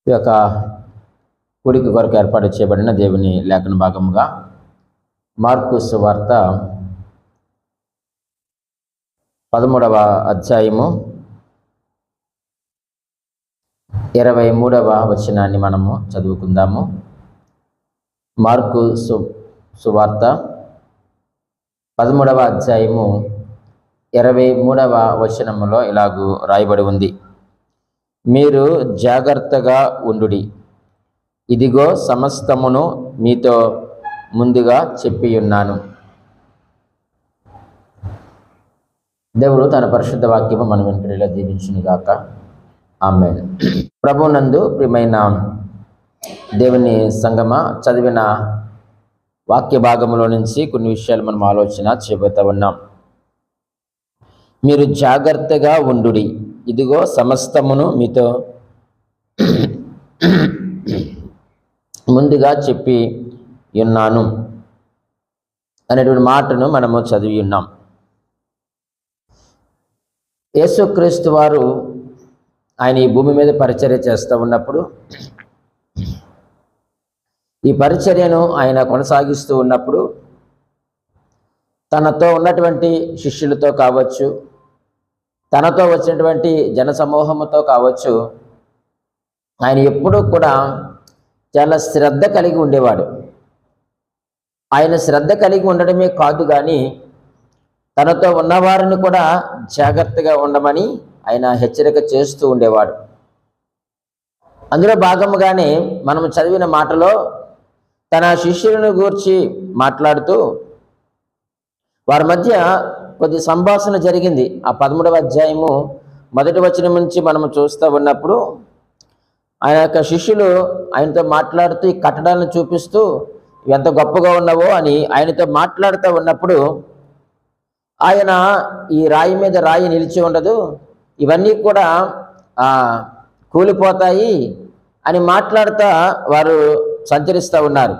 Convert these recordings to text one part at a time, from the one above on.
ఈ యొక్క కూడిక కొరకు ఏర్పాటు చేయబడిన దేవుని లేఖన భాగముగా మార్కు సువార్త 13వ అధ్యాయము 23వ వచనాన్ని మనము చదువుకుందాము. మార్కు సువార్త 13వ అధ్యాయము 23వ వచనములో ఇలాగూ రాయబడి ఉంది: మీరు జాగ్రత్తగా ఉండుడి, ఇదిగో సమస్తమును మీతో ముందుగా చెప్పియున్నాను. దేవుడు తన పరిశుద్ధ వాక్యము మన వెంటనే దీవించునుగాక. ఆమేన్. ప్రభునందు ప్రియమైన దేవుని సంగమ, చదివిన వాక్య భాగంలో నుంచి కొన్ని విషయాలు మనం ఆలోచన చేయబోతా ఉన్నాం. మీరు జాగ్రత్తగా ఉండుడి, ఇదిగో సమస్తమును మీతో ముందుగా చెప్పి ఉన్నాను అనేటువంటి మాటను మనము చదివి ఉన్నాం. యేసుక్రీస్తు వారు ఆయన ఈ భూమి మీద పరిచర్య చేస్తూ ఉన్నప్పుడు, ఈ పరిచర్యను ఆయన కొనసాగిస్తూ ఉన్నప్పుడు తనతో ఉన్నటువంటి శిష్యులతో కావచ్చు, తనతో వచ్చినటువంటి జనసమూహముతో కావచ్చు, ఆయన ఎప్పుడూ కూడా చాలా శ్రద్ధ కలిగి ఉండేవాడు. ఆయన శ్రద్ధ కలిగి ఉండడమే కాదు కానీ తనతో ఉన్నవారిని కూడా జాగ్రత్తగా ఉండమని ఆయన హెచ్చరిక చేస్తూ ఉండేవాడు. అందులో భాగముగానే మనం చదివిన మాటలో తన శిష్యులను గూర్చి మాట్లాడుతూ వారి మధ్య కొద్ది సంభాషణ జరిగింది. ఆ 13వ అధ్యాయము 1వ వచనం నుంచి మనము చూస్తూ ఉన్నప్పుడు ఆయన యొక్క శిష్యులు ఆయనతో మాట్లాడుతూ ఈ కట్టడాలను చూపిస్తూ ఎంత గొప్పగా ఉన్నావో అని ఆయనతో మాట్లాడుతూ ఉన్నప్పుడు, ఆయన ఈ రాయి మీద రాయి నిలిచి ఉండదు, ఇవన్నీ కూడా కూలిపోతాయి అని మాట్లాడుతూ వారు సంచరిస్తూ ఉన్నారు.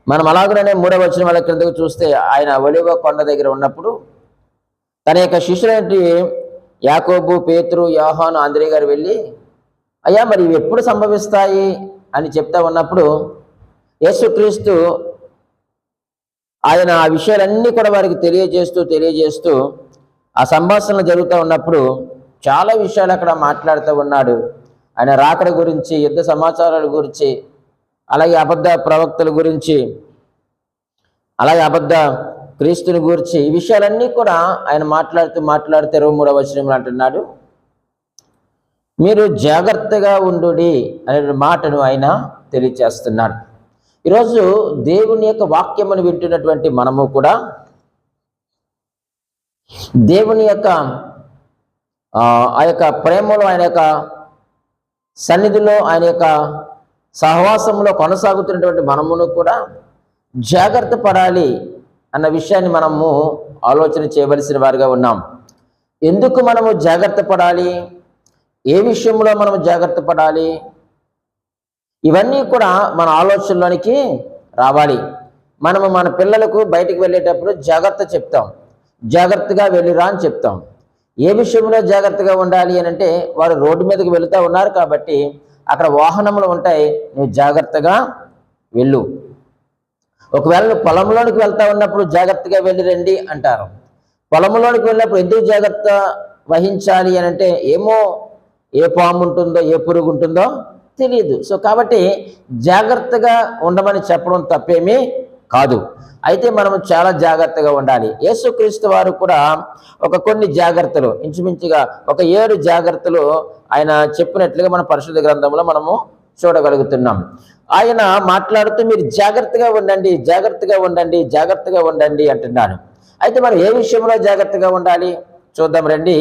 మనం అలాగనే 3వ వచనం వాళ్ళ క్రిందకు చూస్తే ఆయన ఒలీవ కొండ దగ్గర ఉన్నప్పుడు తన యొక్క శిష్యులైన యాకోబు, పేతురు, యోహాను, అంద్రే గారు వెళ్ళి, అయ్యా మరి ఇవి ఎప్పుడు సంభవిస్తాయి అని చెప్తా ఉన్నప్పుడు యేసుక్రీస్తు ఆయన ఆ విషయాలన్నీ కూడా వారికి తెలియజేస్తూ ఆ సంభాషణ జరుగుతూ ఉన్నప్పుడు చాలా విషయాలు అక్కడ మాట్లాడుతూ ఉన్నాడు. ఆయన రాకడ గురించి, యుద్ధ సమాచారాల గురించి, అలాగే అబద్ధ ప్రవక్తల గురించి, అలాగే అబద్ధ క్రీస్తుని గురించి, ఈ విషయాలన్నీ కూడా ఆయన మాట్లాడుతూ 23వ వచనంలో అంటున్నాడు, మీరు జాగ్రత్తగా ఉండుడి అనే మాటను ఆయన తెలియచేస్తున్నాడు. ఈరోజు దేవుని యొక్క వాక్యమును వింటున్నటువంటి మనము కూడా దేవుని యొక్క ఆ యొక్క ప్రేమలో, ఆయన యొక్క సన్నిధిలో, ఆయన యొక్క సహవాసంలో కొనసాగుతున్నటువంటి మనమును కూడా జాగ్రత్త పడాలి అన్న విషయాన్ని మనము ఆలోచన చేయవలసిన వారిగా ఉన్నాం. ఎందుకు మనము జాగ్రత్త పడాలి, ఏ విషయంలో మనము జాగ్రత్త పడాలి, ఇవన్నీ కూడా మన ఆలోచనలోనికి రావాలి. మనము మన పిల్లలకు బయటికి వెళ్ళేటప్పుడు జాగ్రత్త చెప్తాం, జాగ్రత్తగా వెళ్ళిరా అని చెప్తాం. ఏ విషయంలో జాగ్రత్తగా ఉండాలి అని అంటే, వారు రోడ్డు మీదకి వెళుతూ ఉన్నారు కాబట్టి అక్కడ వాహనములు ఉంటాయి, నువ్వు జాగ్రత్తగా వెళ్ళు. ఒకవేళ నువ్వు పొలంలోనికి వెళ్తా ఉన్నప్పుడు జాగ్రత్తగా వెళ్ళి రండి అంటారు. పొలంలోనికి వెళ్ళినప్పుడు ఎందుకు జాగ్రత్త వహించాలి అని అంటే, ఏమో ఏ పాము ఉంటుందో, ఏ పురుగు ఉంటుందో తెలియదు. సో కాబట్టి జాగ్రత్తగా ఉండమని చెప్పడం తప్పేమీ కాదు. అయితే మనం చాలా జాగ్రత్తగా ఉండాలి. యేసుక్రీస్తు వారు కూడా కొన్ని జాగ్రత్తలు, ఇంచుమించుగా 7 జాగ్రత్తలు ఆయన చెప్పినట్లుగా మన పరిశుద్ధ గ్రంథంలో మనము చూడగలుగుతున్నాం. ఆయన మాట్లాడుతూ మీరు జాగ్రత్తగా ఉండండి, జాగ్రత్తగా ఉండండి, జాగ్రత్తగా ఉండండి అంటున్నాడు. అయితే మనం ఏ విషయంలో జాగ్రత్తగా ఉండాలి చూద్దాం రండి.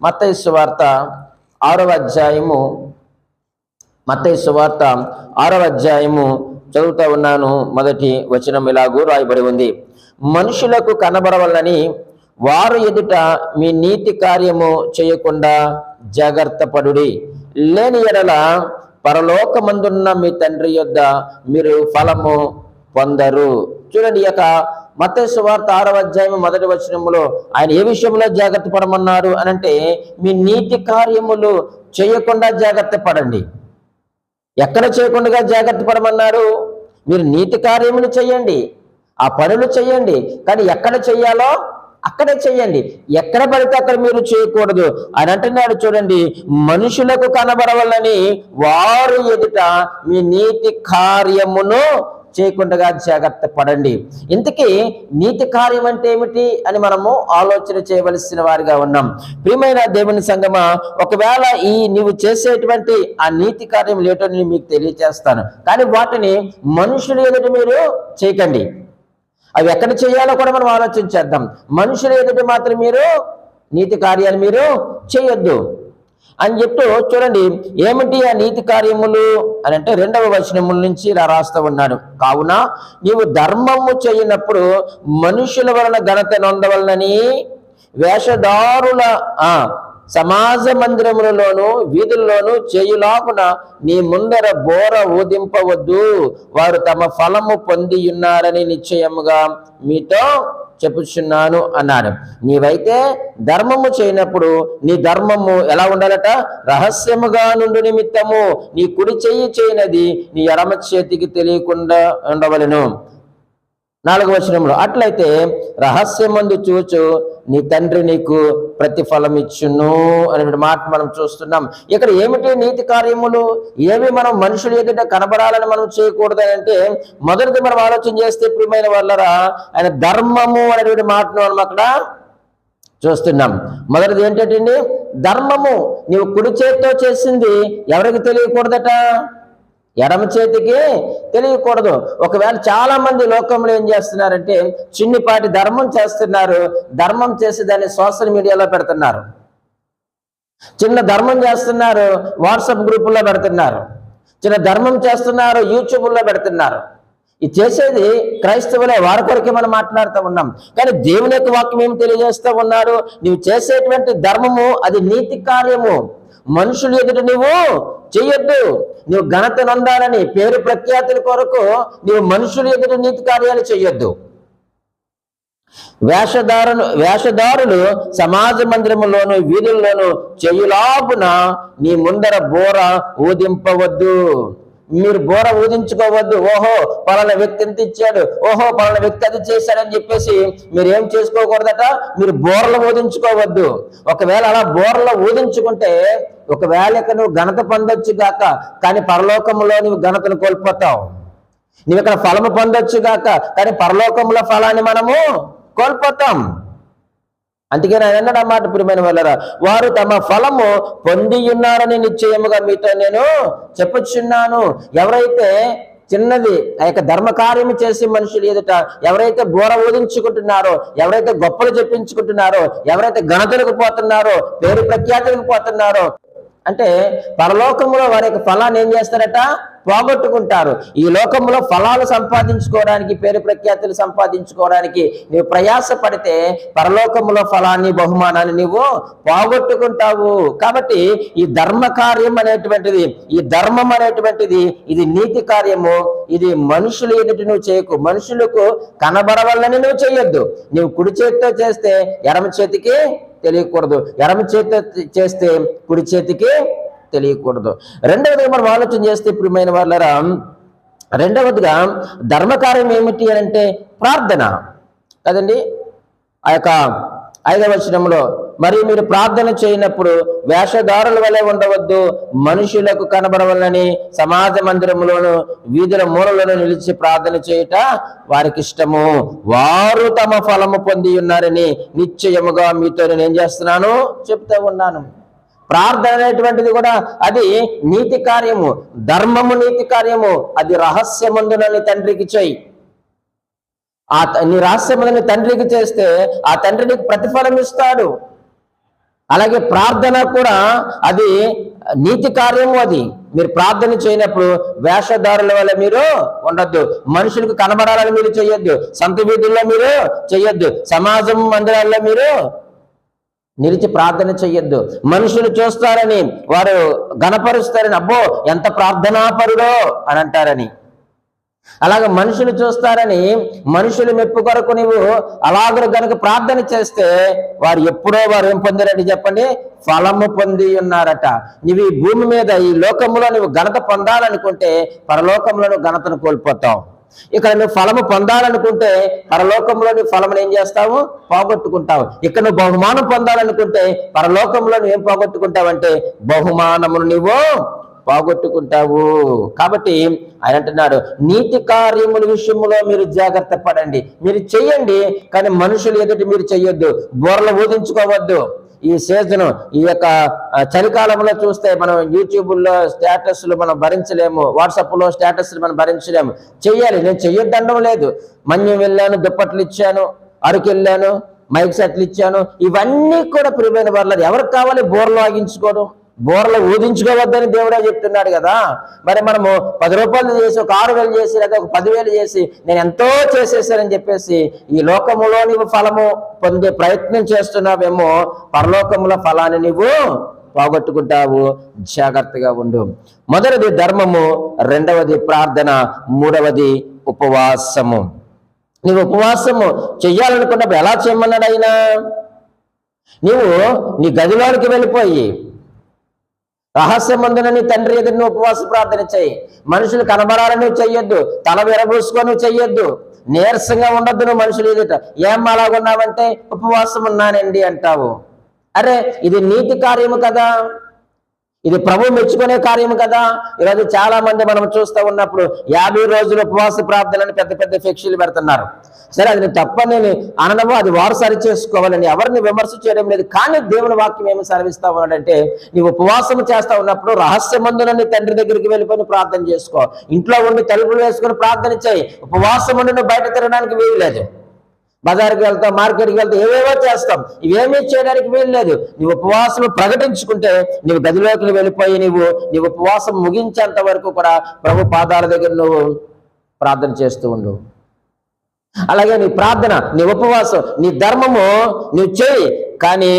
మత్తయి సువార్త 6వ అధ్యాయము, మత్తయి సువార్త 6వ అధ్యాయము చదువుతా ఉన్నాను. 1వ వచనం ఇలాగూ రాయబడి ఉంది: మనుషులకు కనబడవలని వారు ఎదుట మీ నీతి కార్యము చేయకుండా జాగ్రత్త పడుడి, లేని ఎడల పరలోకమందున్న మీ తండ్రి యొద్ద మీరు ఫలము పొందరు. చూడండి, ఈ యొక్క మత్తయి సువార్త 6వ అధ్యాయం 1వ వచనములో ఆయన ఏ విషయంలో జాగ్రత్త పడమన్నారు అనంటే, మీ నీతి కార్యములు చేయకుండా జాగ్రత్త పడండి. ఎక్కడ చేయకుండా జాగ్రత్త పడమన్నాడు? మీరు నీతి కార్యములు చేయండి, ఆ పనులు చేయండి, కానీ ఎక్కడ చెయ్యాలో అక్కడే చెయ్యండి. ఎక్కడ పడితే అక్కడ మీరు చేయకూడదు అని అంటున్నాడు. చూడండి, మనుషులకు కనబడవలని వారు ఎదుట మీ నీతి కార్యమును చేయకుండా జాగ్రత్త పడండి. ఇంతకీ నీతి కార్యం అంటే ఏమిటి అని మనము ఆలోచన చేయవలసిన వారిగా ఉన్నాం. ప్రియమైన దేవుని సంగమా, ఒకవేళ నీవు చేసేటువంటి ఆ నీతి కార్యం లేటో నేను మీకు తెలియజేస్తాను, కానీ వాటిని మనుషులు ఎదుట మీరు చేయకండి. అవి ఎక్కడ చేయాలో కూడా మనం ఆలోచించేద్దాం. మనుషుల ఎదుట మాత్రం మీరు నీతి కార్యాలు మీరు చేయొద్దు అని చెప్తూ, చూడండి ఏమిటి ఆ నీతి కార్యములు అని అంటే 2వ వచనముల నుంచి ఇలా రాస్తూ ఉన్నాడు. కావున నీవు ధర్మము చేయనప్పుడు మనుషుల వలన ఘనత నొందవలనని వేషధారుల సమాజ మందిరములలోను వీధుల్లోనూ చేయులాగున నీ ముందర బోర ఊదింపవద్దు, వారు తమ ఫలము పొంది ఉన్నారని నిశ్చయముగా మీతో చెప్పుచున్నాను అన్నాడు. నీవైతే ధర్మము చేయనప్పుడు నీ ధర్మము ఎలా ఉండాలట? రహస్యముగా నుండి నిమిత్తము నీ కుడి చెయ్యి చేయనది నీ ఎడమ చేతికి తెలియకుండా ఉండవలెను. 4వ వచనంలో, అట్లయితే రహస్యమందు చూచు నీ తండ్రి నీకు ప్రతిఫలం ఇచ్చును అనే మాట మనం చూస్తున్నాం. ఇక్కడ ఏమిటి నీతి కార్యములు? ఏవి మనం మనుషులు ఎదుట కనబడాలని మనం చేయకూడదని అంటే, మొదటిది మనం ఆలోచన చేస్తే ప్రియమైన వాళ్ళరా, ఆయన ధర్మము అనేటువంటి మాటను మనం అక్కడ చూస్తున్నాం. మొదటిది ఏంటంటే ధర్మము. నీవు కుడి చేతితో చేసింది ఎవరికి తెలియకూడదట? ఎడమ చేతికి తెలియకూడదు. ఒకవేళ చాలా మంది లోకంలో ఏం చేస్తున్నారంటే చిన్నిపాటి ధర్మం చేస్తున్నారు, ధర్మం చేసి దాన్ని సోషల్ మీడియాలో పెడుతున్నారు. చిన్న ధర్మం చేస్తున్నారు, వాట్సాప్ గ్రూపుల్లో పెడుతున్నారు. చిన్న ధర్మం చేస్తున్నారు, యూట్యూబ్లో పెడుతున్నారు. ఇది చేసేది క్రైస్తవులే, వారి కొరకే మనం మాట్లాడుతూ ఉన్నాం. కానీ దేవుని యొక్క వాక్యం ఏమి తెలియజేస్తూ ఉన్నారు? నీవు చేసేటువంటి ధర్మము అది నీతి కార్యము. మనుషులు ఎదుట నువ్వు చెయ్యొద్దు. నువ్వు ఘనత నొందాలని పేరు ప్రఖ్యాతుల కొరకు నువ్వు మనుషులు ఎదుట నీతి కార్యాలు చెయ్యొద్దు. వేషధారులు సమాజ మందిరములోను వీధుల్లోనూ చేయులాగున నీ ముందర బోర ఊదింపవద్దు. మీరు బోర ఊదించుకోవద్దు. ఓహో పలానా వ్యక్తి ఎంత ఇచ్చాడు, ఓహో పలానా వ్యక్తి అది చేశాడని చెప్పేసి మీరు ఏం చేసుకోకూడదట? మీరు బోరలు ఊదించుకోవద్దు. ఒకవేళ అలా బోరలో ఊదించుకుంటే ఒకవేళ ఇక్కడ నువ్వు ఘనత పొందొచ్చు గాక, కానీ పరలోకంలో నువ్వు ఘనతను కోల్పోతావు. నువ్వు ఇక్కడ ఫలము పొందొచ్చు గాక, కానీ పరలోకంలో ఫలాన్ని మనము కోల్పోతాం. అందుకే నేను అన్నాడు అన్నమాట, ప్రియమైన వాళ్ళరా, వారు తమ ఫలము పొంది ఉన్నారని నిశ్చయముగా మీతో నేను చెప్పుచున్నాను. ఎవరైతే చిన్నది ఆ యొక్క ధర్మ కార్యము చేసి మనుషులు ఎదుట ఎవరైతే బోర ఊదించుకుంటున్నారో, ఎవరైతే గొప్పలు చెప్పించుకుంటున్నారో, ఎవరైతే ఘనతలకు పోతున్నారో, పేరు ప్రఖ్యాతులకు పోతున్నారో, అంటే పరలోకంలో వారి యొక్క ఫలాన్ని ఏం చేస్తారట? పోగొట్టుకుంటారు. ఈ లోకంలో ఫలాలు సంపాదించుకోవడానికి, పేరు ప్రఖ్యాతులు సంపాదించుకోవడానికి నీవు ప్రయాస పడితే పరలోకంలో ఫలాన్ని, బహుమానాన్ని నీవు పోగొట్టుకుంటావు. కాబట్టి ఈ ధర్మ కార్యం అనేటువంటిది, ఈ ధర్మం అనేటువంటిది ఇది నీతి కార్యము. ఇది మనుషులు ఎదుటి నువ్వు చేయకు, మనుషులకు కనబడవల్లని నువ్వు చేయొద్దు. నువ్వు కుడి చేతితో చేస్తే ఎడమ చేతికి తెలియకూడదు, ఎడమ చేతితో చేస్తే కుడి చేతికి తెలియకూడదు. రెండవదిగా మనం ఆలోచన చేస్తే ప్రియమైన వాళ్ళరా, రెండవదిగా ధర్మకార్యం ఏమిటి అని అంటే ప్రార్థన కదండి. ఆ యొక్క 5వ వచనంలో, మరి మీరు ప్రార్థన చేయనప్పుడు వేషధారుల వలె ఉండవద్దు, మనుషులకు కనబడవలని సమాజ మందిరములోను వీధుల మూలలోను నిలిచి ప్రార్థన చేయుట వారికి ఇష్టము. వారు తమ ఫలము పొంది ఉన్నారని నిశ్చయముగా మీతో నేను ఏం చేస్తున్నాను? చెప్తూ ఉన్నాను. ప్రార్థన అనేటువంటిది కూడా అది నీతి కార్యము, ధర్మము నీతి కార్యము. అది రహస్యమందున నీ తండ్రికి చేయి. నీ రహస్యమందున తండ్రికి చేస్తే ఆ తండ్రి నీకు ప్రతిఫలం ఇస్తాడు. అలాగే ప్రార్థన కూడా అది నీతి కార్యము. అది మీరు ప్రార్థన చేయనప్పుడు వేషధారుల వల్ల మీరు ఉండొద్దు, మనుషులకు కనబడాలని మీరు చేయొద్దు, సంత వీధుల్లో మీరు చేయొద్దు, సమాజం మందిరాల్లో మీరు నిలిచి ప్రార్థన చెయ్యొద్దు. మనుషులు చూస్తారని, వారు గణపరుస్తారని, అబ్బో ఎంత ప్రార్థనాపరుడో అని అంటారని. అలాగ మనుషులు చూస్తారని మనుషులు మెప్పు కొరకు నువ్వు అలాగ గనుక ప్రార్థన చేస్తే వారు ఏం పొందారని చెప్పండి, ఫలము పొంది ఉన్నారట. నువ్వు ఈ భూమి మీద ఈ లోకంలో నువ్వు ఘనత పొందాలనుకుంటే పరలోకంలో నువ్వు ఘనతను కోల్పోతావు. ఇక్కడ నువ్వు ఫలము పొందాలనుకుంటే పరలోకంలో నువ్వు ఫలమును ఏం చేస్తావు, పోగొట్టుకుంటావు. ఇక్కడ నువ్వు బహుమానం పొందాలనుకుంటే పరలోకంలో నువ్వు ఏం పోగొట్టుకుంటావంటే బహుమానమును నువ్వు పోగొట్టుకుంటావు. కాబట్టి ఆయన అంటున్నాడు, నీతి కార్యముల విషయంలో మీరు జాగ్రత్త పడండి. మీరు చెయ్యండి, కానీ మనుషులు ఎదుటి మీరు చెయ్యొద్దు, బోర్లు ఊదించుకోవద్దు. ఈ సీజన్, ఈ యొక్క చలికాలంలో చూస్తే మనం యూట్యూబ్లో స్టేటస్లు మనం భరించలేము, వాట్సాప్లో స్టేటస్లు మనం భరించలేము. చెయ్యాలి, నేను చెయ్యొద్దనడం లేదు. మన్యం వెళ్ళాను, దుప్పట్లు ఇచ్చాను, అరకు వెళ్ళాను, మైక్ సెట్లు ఇచ్చాను, ఇవన్నీ కూడా ప్రియమైన వాళ్ళది. ఎవరికి కావాలి బోర్లు ఆగించుకోవడం, బోర్లు ఊదించుకోవద్దని దేవుడే చెప్తున్నాడు కదా. మరి మనము 10 రూపాయలు చేసి ఒక 6,000 చేసి లేదా ఒక 10,000 చేసి నేను ఎంతో చేసేసానని చెప్పేసి ఈ లోకములో నీవు ఫలము పొందే ప్రయత్నం చేస్తున్నావేమో, పరలోకముల ఫలాన్ని నీవు పోగొట్టుకుంటావు. జాగ్రత్తగా ఉండు. మొదటిది ధర్మము, రెండవది ప్రార్థన, మూడవది ఉపవాసము. నీవు ఉపవాసము చెయ్యాలనుకున్నప్పుడు ఎలా చేయమన్నాడు ఆయన? నీవు నీ గదిలోనికి వెళ్ళిపోయి రహస్యమందున నీ తండ్రి ఎదురు నువ్వు ఉపవాస ప్రార్థన చెయ్యి. మనుషులు కనబడాలని నువ్వు చెయ్యొద్దు, తల విరబూసుకొని నువ్వు చెయ్యొద్దు, నీరసంగా ఉండొద్దు. నువ్వు మనుషులు ఎదుట ఏం అలాగున్నావంటే ఉపవాసం ఉన్నానండి అంటావు. అరే, ఇది నీతి కార్యము కదా, ఇది ప్రభు మెచ్చుకునే కార్యము కదా. ఈరోజు చాలా మంది మనం చూస్తూ ఉన్నప్పుడు 50 రోజులు ఉపవాస ప్రార్థనని పెద్ద పెద్ద ఫ్లెక్సీలు పెడుతున్నారు. సరే, అది తప్పని అనడము, అది వారు సరి చేసుకోవాలని ఎవరిని విమర్శ చేయడం లేదు. కానీ దేవుని వాక్యం ఏమి సెలవిస్తా ఉన్నాడంటే, నీవు ఉపవాసం చేస్తా ఉన్నప్పుడు రహస్యమందున తండ్రి దగ్గరికి వెళ్ళిపోయి ప్రార్థన చేసుకో. ఇంట్లో ఉండి తలుపులు వేసుకొని ప్రార్థన చేయి. ఉపవాసం ఉండి నువ్వు బయట తిరగడానికి వీలు లేదు. బజార్కి వెళ్తాం, మార్కెట్కి వెళ్తాం, ఏవేవో చేస్తాం, ఇవేమీ చేయడానికి వీలు లేదు. నీవు ఉపవాసం ప్రకటించుకుంటే నీవు గదిలోకి వెళ్ళిపోయి నీవు ఉపవాసం ముగించేంత వరకు కూడా ప్రభు పాదాల దగ్గర నువ్వు ప్రార్థన చేస్తూ ఉండు. అలాగే నీ ప్రార్థన, నీ ఉపవాసం, నీ ధర్మము నువ్వు చేయి, కానీ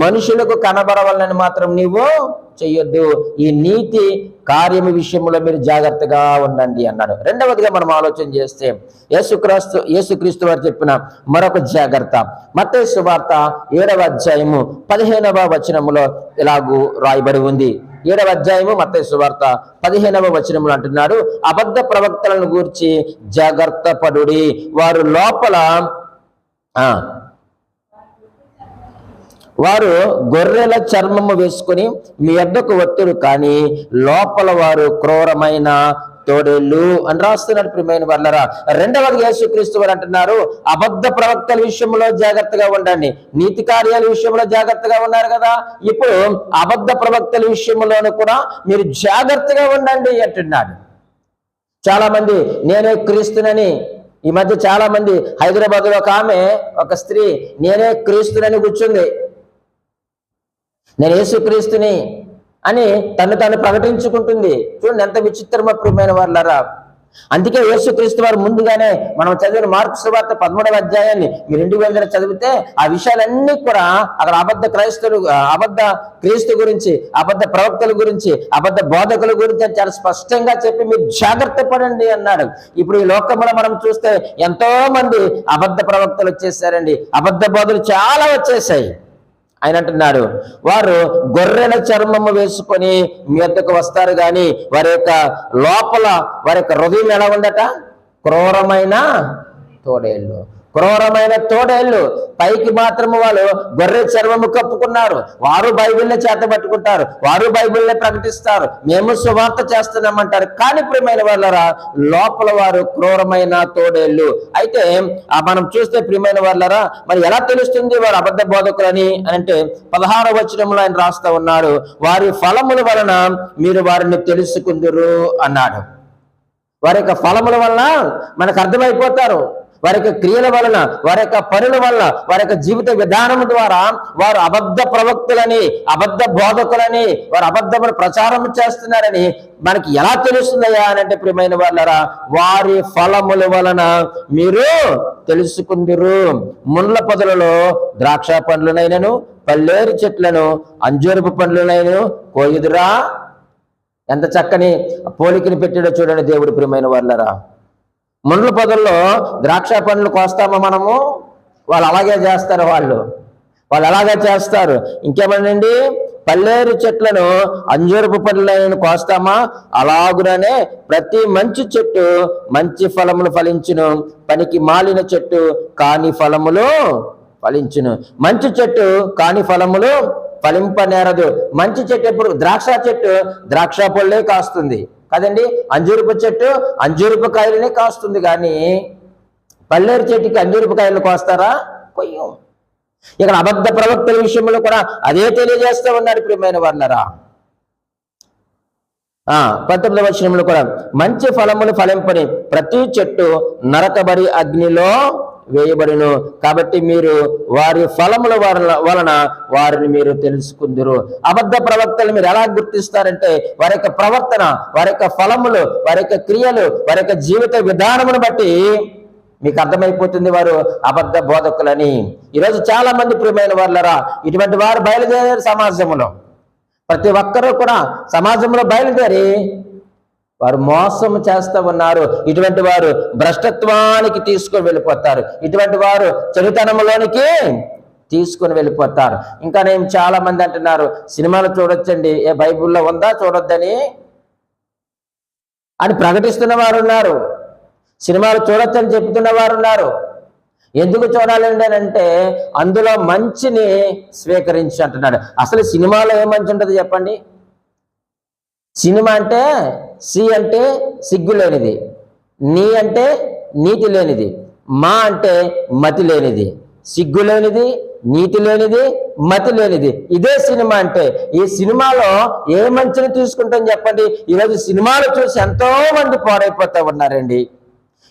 మనుషులకు కనబడవాలని మాత్రం నీవు చెయ్యొద్దు. ఈ నీతి కార్యము విషయంలో మీరు జాగ్రత్తగా ఉండండి అన్నాడు. రెండవదిగా మనం ఆలోచన చేస్తే యేసుక్రీస్తు వారు చెప్పిన మరొక జాగ్రత్త మత్తయి సువార్త 7వ అధ్యాయము 15వ వచనములో ఇలాగూ రాయబడి ఉంది. 7వ అధ్యాయము మత్తయి సువార్త 15వ వచనములు అంటున్నాడు, అబద్ధ ప్రవక్తలను గూర్చి జాగ్రత్త పడుడి. వారు గొర్రెల చర్మము వేసుకుని మీ యొద్దకు వత్తురు, కానీ లోపల వారు క్రూరమైన తోడేళ్ళు అని రాస్తున్నాడు. ప్రియమైన వాళ్ళరా, రెండవది యేసుక్రీస్తు వారు అంటున్నారు, అబద్ధ ప్రవక్తల విషయంలో జాగ్రత్తగా ఉండండి. నీతి కార్యాల విషయంలో జాగ్రత్తగా ఉన్నారు కదా, ఇప్పుడు అబద్ధ ప్రవక్తల విషయంలోనూ కూడా మీరు జాగ్రత్తగా ఉండండి అంటున్నాడు. చాలా మంది నేనే క్రీస్తునని, ఈ మధ్య చాలా మంది హైదరాబాద్లో ఒక స్త్రీ నేనే క్రీస్తునని కూర్చుంది, నేను యేసుక్రీస్తుని అని తను ప్రకటించుకుంటుంది. చూడండి ఎంత విచిత్రమో ప్రియమైన వాళ్ళరా. అందుకే యేసుక్రీస్తు వారు ముందుగానే మనం చదివిన మార్కు సువార్త 13వ అధ్యాయాన్ని మీరు ఇంటికి వెళ్ళిన చదివితే ఆ విషయాలన్నీ కూడా అక్కడ అబద్ధ క్రీస్తు గురించి, అబద్ధ ప్రవక్తల గురించి, అబద్ధ బోధకుల గురించి చాలా స్పష్టంగా చెప్పి మీరు జాగ్రత్త పడండి అన్నాడు. ఇప్పుడు ఈ లోకంలో మనం చూస్తే ఎంతో మంది అబద్ధ ప్రవక్తలు వచ్చేసారండి, అబద్ధ బోధలు చాలా వచ్చేసాయి. ఆయన అంటున్నాడు, వారు గొర్రెల చర్మము వేసుకొని మీ వద్దకు వస్తారు, కానీ వారి యొక్క లోపల వారి యొక్క హృదయం ఎలా ఉందట? క్రూరమైన తోడేళ్ళు. పైకి మాత్రము వాళ్ళు గొర్రె చర్మము కప్పుకున్నారు. వారు బైబిల్ని చేత పట్టుకుంటారు, వారు బైబిల్ని ప్రకటిస్తారు, మేము సువార్త చేస్తున్నామంటారు. కానీ ప్రియమైన వాళ్ళరా, లోపల వారు క్రూరమైన తోడేళ్ళు. అయితే మనం చూస్తే ప్రియమైన వాళ్ళరా, మరి ఎలా తెలుస్తుంది వారు అబద్ధ బోధకులని అంటే 16వ వచనంలో ఆయన రాస్తా ఉన్నాడు, వారి ఫలముల వలన మీరు వారిని తెలుసుకుందురు అన్నాడు. వారి యొక్క ఫలముల వలన మనకు అర్థమైపోతారు. వారి యొక్క క్రియల వలన, వారి యొక్క పనుల వలన, వారి యొక్క జీవిత విధానం ద్వారా వారు అబద్ధ ప్రవక్తులని, అబద్ధ బోధకులని, వారు అబద్ధమును ప్రచారం చేస్తున్నారని మనకి ఎలా తెలుస్తుందయ్యా అని అంటే ప్రియమైన వాళ్ళరా, వారి ఫలముల వలన మీరు తెలుసుకుందురు. ముళ్ళ పొదలలో ద్రాక్ష పండ్లునైనను, పల్లేరు చెట్లను, అంజూరపు పండ్లునైనను కోయుదురా. ఎంత చక్కని పోలికని పెట్టాడో చూడండి దేవుడు. ప్రియమైన వాళ్ళరా, ముండ్ల పొదల్లో ద్రాక్ష పండ్లు కోస్తామా మనము? వాళ్ళు అలాగే చేస్తారు. వాళ్ళు అలాగే చేస్తారు. ఇంకేమనండి, పల్లేరు చెట్లను అంజూరపు పండ్లను కోస్తామా? అలాగుననే ప్రతి మంచి చెట్టు మంచి ఫలములు ఫలించును, పనికి మాలిన చెట్టు కాని ఫలములు ఫలించును. మంచి చెట్టు కాని ఫలములు ఫలింపనేరదు. మంచి చెట్టు ఎప్పుడు? ద్రాక్ష చెట్టు ద్రాక్ష పళ్ళే కాస్తుంది కదండి. అంజూరపు చెట్టు అంజూరపు కాయలనే కాస్తుంది, కానీ పల్లేరు చెట్టుకి అంజూరపు కాయలు కోస్తారా? కొయ్యం. ఇక్కడ అబద్ధ ప్రవక్తల విషయంలో కూడా అదే తెలియజేస్తూ ఉన్నాడు ప్రియమైన వాళ్ళరా. 19వ వచనంలో కూడా మంచి ఫలములు ఫలింపని ప్రతి చెట్టు నరకబడి అగ్నిలో వేయబడును, కాబట్టి మీరు వారి ఫలముల వలన వారిని మీరు తెలుసుకుందురు. అబద్ధ ప్రవక్తలు మీరు ఎలా గుర్తిస్తారంటే వారి యొక్క ప్రవర్తన, వారి యొక్క ఫలములు, వారి యొక్క క్రియలు, వారి యొక్క జీవిత విధానమును బట్టి మీకు అర్థమైపోతుంది వారు అబద్ధ బోధకులని. ఈరోజు చాలా మంది ప్రియమైన వాళ్ళరా ఇటువంటి వారు బయలుదేరారు సమాజంలో. ప్రతి ఒక్కరూ కూడా సమాజంలో బయలుదేరి వారు మోసం చేస్తూ ఉన్నారు. ఇటువంటి వారు భ్రష్టత్వానికి తీసుకొని వెళ్ళిపోతారు. ఇటువంటి వారు చెడుతనంలోనికి తీసుకొని వెళ్ళిపోతారు. ఇంకా నేను చాలా మంది అంటున్నారు సినిమాలు చూడొచ్చండి, ఏ బైబిల్లో ఉందా చూడొద్దని అని ప్రకటిస్తున్న వారు ఉన్నారు. సినిమాలు చూడొచ్చని చెప్తున్న వారు ఉన్నారు. ఎందుకు చూడాలండి అని అంటే అందులో మంచిని స్వీకరించి అంటున్నాడు. అసలు సినిమాలో ఏ మంచి ఉంటుంది చెప్పండి? సినిమా అంటే సి అంటే సిగ్గు లేనిది, నీ అంటే నీతి లేనిది, మా అంటే మతి లేనిది. సిగ్గు లేనిది, నీతి లేనిది, మతి లేనిది, ఇదే సినిమా అంటే. ఈ సినిమాలో ఏ మంచిని తీసుకుంటాం చెప్పండి? ఈరోజు సినిమాలు చూసి ఎంతో మంది పాడైపోతూ ఉన్నారండి.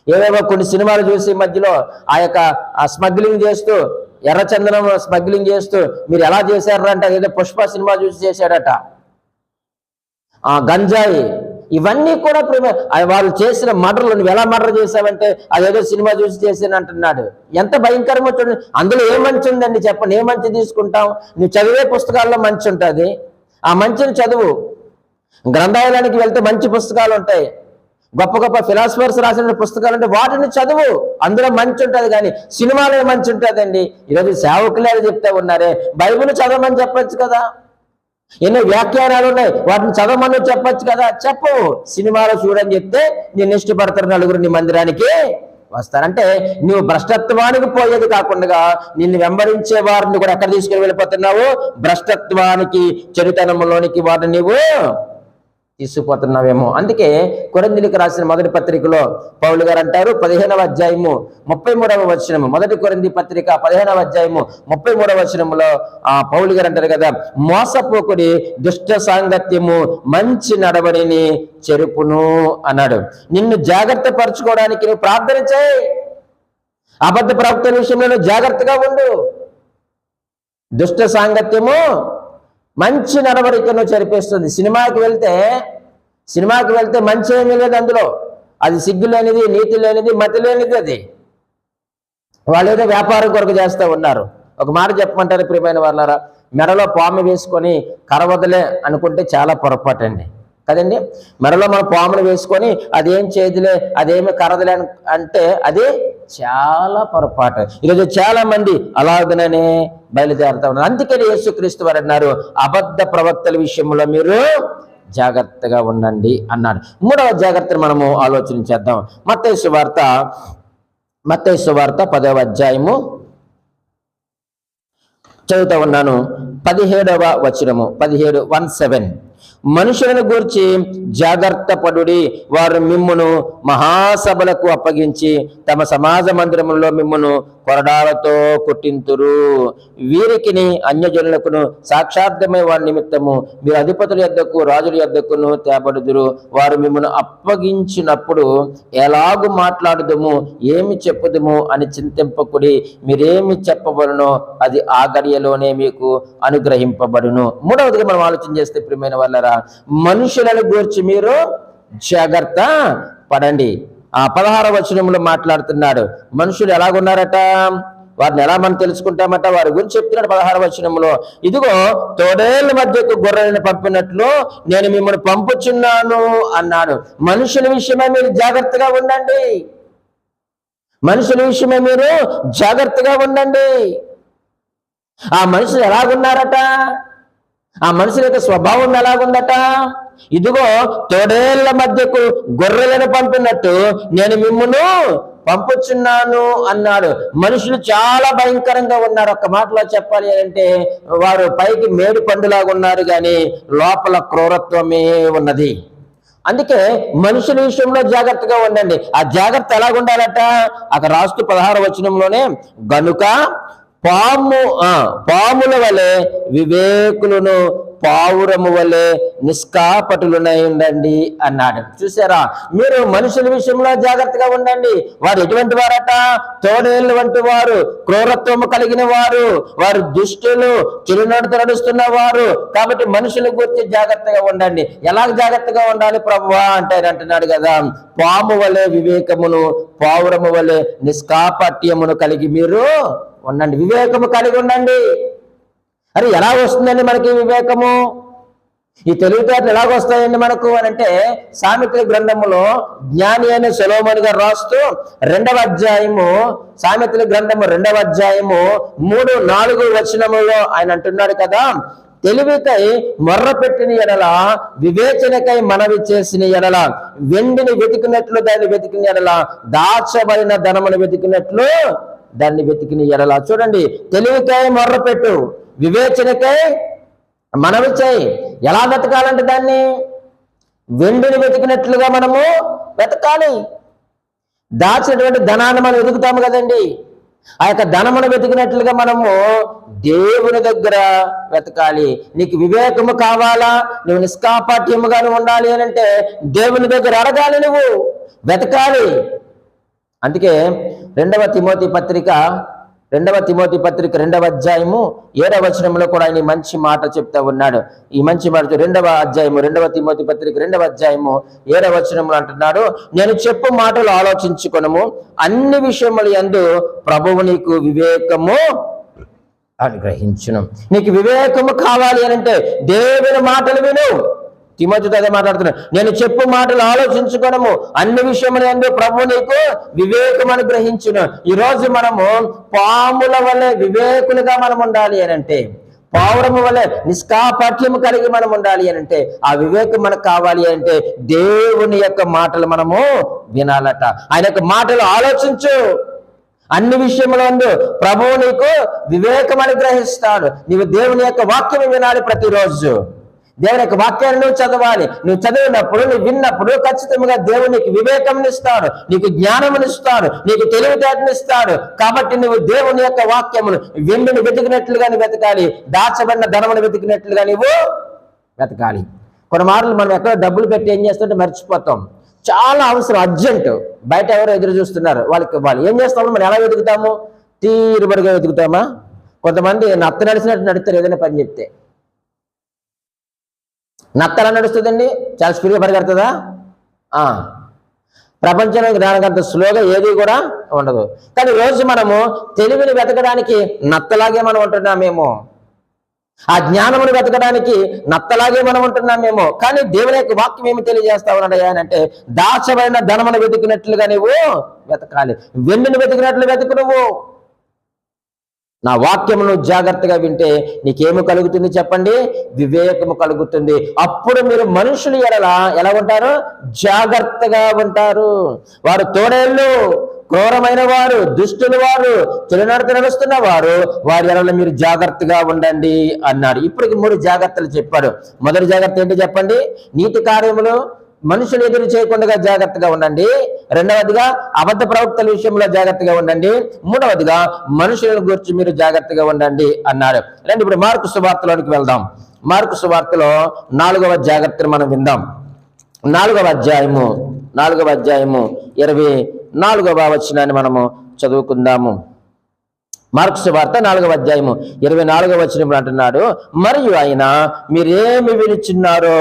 ఏవేవో కొన్ని సినిమాలు చూసి మధ్యలో ఆ స్మగ్లింగ్ చేస్తూ, ఎర్రచందనం స్మగ్లింగ్ చేస్తూ మీరు ఎలా చేశారంట, ఏదో పుష్ప సినిమా చూసి చేశాడట, గంజాయి, ఇవన్నీ కూడా వాళ్ళు చేసిన మర్డర్లు. నువ్వు ఎలా మర్డర్ చేసావంటే అదేదో సినిమా చూసి చేసాను అంటున్నాడు. ఎంత భయంకరంగా చూడండి. అందులో ఏ మంచి ఉందండి చెప్పండి? ఏ మంచి తీసుకుంటాం? నువ్వు చదివే పుస్తకాల్లో మంచి ఉంటుంది, ఆ మంచిని చదువు. గ్రంథాలయానికి వెళ్తే మంచి పుస్తకాలు ఉంటాయి, గొప్ప గొప్ప ఫిలాసఫర్స్ రాసిన పుస్తకాలు అంటే వాటిని చదువు, అందులో మంచి ఉంటుంది. కానీ సినిమాలో మంచి ఉంటుందండి. ఈరోజు సేవకులే చెప్తా ఉన్నారే బైబిల్ చదవమని చెప్పచ్చు కదా, ఎన్నో వ్యాఖ్యానాలు ఉన్నాయి వాటిని చదవమని చెప్పచ్చు కదా. చెప్పు. సినిమాలో చూడని చెప్తే నేను ఇష్టపడతారు నలుగురు నీ మందిరానికి వస్తారంటే నువ్వు భ్రష్టత్వానికి పోయేది కాకుండా నిన్ను వెంబడించే వారిని కూడా ఎక్కడ తీసుకుని వెళ్ళిపోతున్నావు? భ్రష్టత్వానికి, చెడుతనంలోనికి వారిని నువ్వు తీసుకుపోతున్నావేమో. అందుకే కొరింథీయులకు రాసిన మొదటి పత్రికలో పౌలు గారు అంటారు 15వ అధ్యాయము 33వ వచనము, మొదటి కొరింథీ పత్రిక 15వ అధ్యాయము 33వ వచనములో పౌలు గారు అంటారు కదా, మోసపోకుడి దుష్ట సాంగత్యము మంచి నడవడిని చెరుపును అన్నాడు. నిన్ను జాగ్రత్త పరచుకోవడానికి నువ్వు ప్రార్థన చేయి. అబద్ధ ప్రవక్తల విషయంలో జాగ్రత్తగా ఉండు. దుష్ట సాంగత్యము మంచి నడవడికను చెరిపేస్తుంది. సినిమాకి వెళ్తే మంచి ఏమీ లేదు అందులో. అది సిగ్గు లేనిది, నీతి లేనిది, మతి లేనిది. అది వాళ్ళు ఏదో వ్యాపారం కొరకు చేస్తూ ఉన్నారు. ఒక మాట చెప్పమంటారు ప్రియమైన వాళ్ళారా, మెడలో పాము వేసుకొని కరవదలే అనుకుంటే చాలా పొరపాటు అండి కదండి. మెడలో మనం పామును వేసుకొని అదేం చేదులే, అదేమి కరదలే అంటే అది చాలా పొరపాటు. ఈరోజు చాలా మంది అలాగనే బయలుదేరుతా ఉన్నారు. అందుకని యేసుక్రీస్తు వారు అన్నారు అబద్ధ ప్రవక్తల విషయంలో మీరు జాగ్రత్తగా ఉండండి అన్నాడు. 3వ జాగ్రత్తను మనము ఆలోచన చేద్దాం. మత్తయి సువార్త 10వ అధ్యాయము చదువుతా ఉన్నాను. 17వ వచనము 17 మనుషులను గూర్చి జాగ్రత్త పడుడి, వారు మిమ్మును మహాసభలకు అప్పగించి తమ సమాజ మందిరములలో మిమ్మును కొరడాలతో కొట్టింతురు. వీరికిని అన్యజనులకును సాక్షార్థమై వారి నిమిత్తము మీరు అధిపతుల యొద్దకు రాజుల యొద్దకును తేబడుదురు. వారు మిమ్మల్ని అప్పగించినప్పుడు ఎలాగు మాట్లాడుదుము, ఏమి చెప్పుదుము అని చింతింపకుడి. మీరేమి చెప్పబడునో అది ఆ గడియలోనే మీకు అనుగ్రహింపబడును. 3వదిగా మనం ఆలోచన చేస్తే ప్రియమైన వాళ్ళరా, మనుషులను గూర్చి మీరు జాగ్రత్త పడండి. 16వ వచనంలో మాట్లాడుతున్నాడు. మనుషులు ఎలాగున్నారట, వారిని ఎలా మనం తెలుసుకుంటామట, వారి గురించి చెప్తున్నాడు 16వ వచనంలో. ఇదిగో తోడేళ్ల మధ్యకు గొర్రెలను పంపినట్లు నేను మిమ్మల్ని పంపుచున్నాను అన్నాడు. మనుషుల విషయమే మీరు జాగ్రత్తగా ఉండండి. మనుషుల విషయమే మీరు జాగ్రత్తగా ఉండండి. ఆ మనుషులు ఎలాగున్నారట, ఆ మనుషుల యొక్క స్వభావం ఎలాగుందట, ఇదిగో తోడేళ్ల మధ్యకు గొర్రెలను పంపినట్టు నేను మిమ్మును పంపుచున్నాను అన్నాడు. మనుషులు చాలా భయంకరంగా ఉన్నారు. ఒక్క మాటలో చెప్పాలి అంటే వారు పైకి మేడి పండులాగా ఉన్నారు, కానీ లోపల క్రూరత్వమే ఉన్నది. అందుకే మనుషుల విషయంలో జాగ్రత్తగా ఉండండి. ఆ జాగ్రత్త ఎలాగుండాలట, అక్కడ రాస్తూ 16వ వచనంలోనే, గనుక పాముల వలె వివేకులను పావురము వలె నిష్కాపటులునై ఉండండి అన్నాడు. చూసారా, మీరు మనుషుల విషయంలో జాగ్రత్తగా ఉండండి. వారు ఎటువంటి వారట, తోడేళ్ళు వంటి వారు, క్రూరత్వము కలిగిన వారు, వారు దుష్టులు, చిరునడత నడుస్తున్న వారు. కాబట్టి మనుషుల గురించి జాగ్రత్తగా ఉండండి. ఎలా జాగ్రత్తగా ఉండాలి ప్రభువా అంటే అంటున్నాడు కదా, పాము వలె వివేకమును పావురము వలె నిష్కాపట్యమును కలిగి మీరు ఉండండి. వివేకము కలిగి ఉండండి. అరే ఎలా వస్తుందండి మనకి వివేకము? ఈ తెలివితేటలు ఎలాగొస్తాయండి మనకు అని అంటే, సామెతల గ్రంథములో జ్ఞాని అయిన సొలొమోను గారు రాస్తూ 2వ అధ్యాయము, సామెతల గ్రంథము 2వ అధ్యాయము 3-4 వచనములో ఆయన అంటున్నాడు కదా, తెలివికై మొర్ర పెట్టిన ఎడల, వివేచనకై మనవి చేసిన ఎడల, వెండిని వెతికినట్లు దాన్ని వెతికిన ఎడల, దాచబడిన ధనమును వెతికినట్లు దాన్ని వెతికిన ఎడల. చూడండి, తెలివికై మొర్ర పెట్టు, వివేచనకై మనవి చేయి. ఎలా వెతకాలంటే దాన్ని వెండిని వెతికినట్లుగా మనము వెతకాలి. దాచినటువంటి ధనాన్ని మనం వెతుకుతాము కదండి, ఆ యొక్క ధనమును వెతికినట్లుగా మనము దేవుని దగ్గర వెతకాలి. నీకు వివేకము కావాలా, నువ్వు నిష్కాపట్యముగాను ఉండాలి అని అంటే దేవుని దగ్గర అడగాలి, నువ్వు వెతకాలి. అందుకే 2వ తిమోతి పత్రిక 2వ అధ్యాయము 7వ వచనంలో కూడా ఆయన మంచి మాట చెప్తా ఉన్నాడు. ఈ మంచి మాట 2వ అధ్యాయము 2వ తిమోతి పత్రిక 2వ అధ్యాయము 7వ వచనంలో అంటున్నాడు, నేను చెప్పు మాటలు ఆలోచించుకొనుము, అన్ని విషయముల యందు ప్రభువు నీకు వివేకము అనుగ్రహించును. నీకు వివేకము కావాలి అని అంటే దేవుని మాటలు విను. తిమోతితో అదే మాట్లాడుతున్నాడు, నేను చెప్పు మాటలు ఆలోచించుకోనము, అన్ని విషయముల యందు ప్రభువు నీకు వివేకం అనుగ్రహించును. ఈరోజు మనము పాముల వలె వివేకులుగా మనం ఉండాలి అని అంటే, పావురము వలె నిష్కాపట్యము కలిగి మనం ఉండాలి అని అంటే, ఆ వివేకం మనకు కావాలి అంటే దేవుని యొక్క మాటలు మనము వినాలట. ఆయన యొక్క మాటలు ఆలోచించు. అన్ని విషయములందు ప్రభువు నీకు వివేకం అనుగ్రహిస్తాడు. నీవు దేవుని యొక్క వాక్యం వినాలి. ప్రతిరోజు దేవుని యొక్క వాక్యాన్ని నువ్వు చదవాలి. నువ్వు చదివినప్పుడు, నువ్వు విన్నప్పుడు ఖచ్చితంగా దేవుడు నీకు వివేకం ఇస్తాడు, నీకు జ్ఞానమునిస్తాడు, నీకు తెలివితేటనిస్తాడు. కాబట్టి నువ్వు దేవుని యొక్క వాక్యమును వెండిని వెతికినట్లుగా వెతకాలి, దాచబడిన ధనమును వెతికినట్లుగా నువ్వు వెతకాలి. కొన్ని మార్లు మనం ఎక్కడ డబ్బులు పెట్టి ఏం చేస్తుంటే మర్చిపోతాం. చాలా అవసరం, అర్జెంటు, బయట ఎవరో ఎదురు చూస్తున్నారు, వాళ్ళకి ఇవ్వాలి. ఏం చేస్తాము మనం? ఎలా వెతుకుతాము? తీరుబడిగా వెతుకుతామా? కొంతమంది నత్త నడిచినట్టు నడుస్తారు. ఏదైనా పని చెప్తే నత్తలా నడుస్తుందండి, చాలా స్పీడ్గా పరిగెడుతుందా? ప్రపంచంలో దానికంత స్లోగా ఏది కూడా ఉండదు. కానీ రోజు మనము తెలివిని వెతకడానికి నత్తలాగే మనం ఉంటున్నామేమో, ఆ జ్ఞానమును వెతకడానికి నత్తలాగే మనం ఉంటున్నామేమో. కానీ దేవుని యొక్క వాక్యం ఏమి తెలియజేస్తా ఉన్నాడు అంటే, దాచబడిన ధనమును వెతికినట్లుగా నువ్వు వెతకాలి, వెన్నును వెతికినట్లు వెతుకు. నువ్వు నా వాక్యమును జాగ్రత్తగా వింటే నీకేమి కలుగుతుంది చెప్పండి? వివేకము కలుగుతుంది. అప్పుడు మీరు మనుషులు ఎలా ఉంటారు? జాగ్రత్తగా ఉంటారు. వారు తోడేళ్ళు, క్రూరమైన వారు, దుష్టులు వారు, చెడునడత నడుస్తున్న వారు, వారి ఎడల మీరు జాగ్రత్తగా ఉండండి అన్నాడు. ఇప్పటికి 3 జాగ్రత్తలు చెప్పాడు. మొదటి జాగ్రత్త ఏంటి చెప్పండి? నీతి కార్యములు మనుషులు ఎదురు చేయకుండా జాగ్రత్తగా ఉండండి. రెండవదిగా అబద్ధ ప్రవక్తల విషయంలో జాగ్రత్తగా ఉండండి. మూడవదిగా మనుషుల గురించి మీరు జాగ్రత్తగా ఉండండి అన్నారు. రండి ఇప్పుడు మార్కు సువార్తలోనికి వెళ్దాం. మార్కు సువార్తలో 4వ జాగ్రత్తను మనం విందాం. 4వ అధ్యాయము 24వ వచనాన్ని మనము చదువుకుందాము. మార్కు సువార్త 4వ అధ్యాయము 24వ వచనం అంటున్నాడు, మరియు ఆయన మీరేమి వినుచున్నారో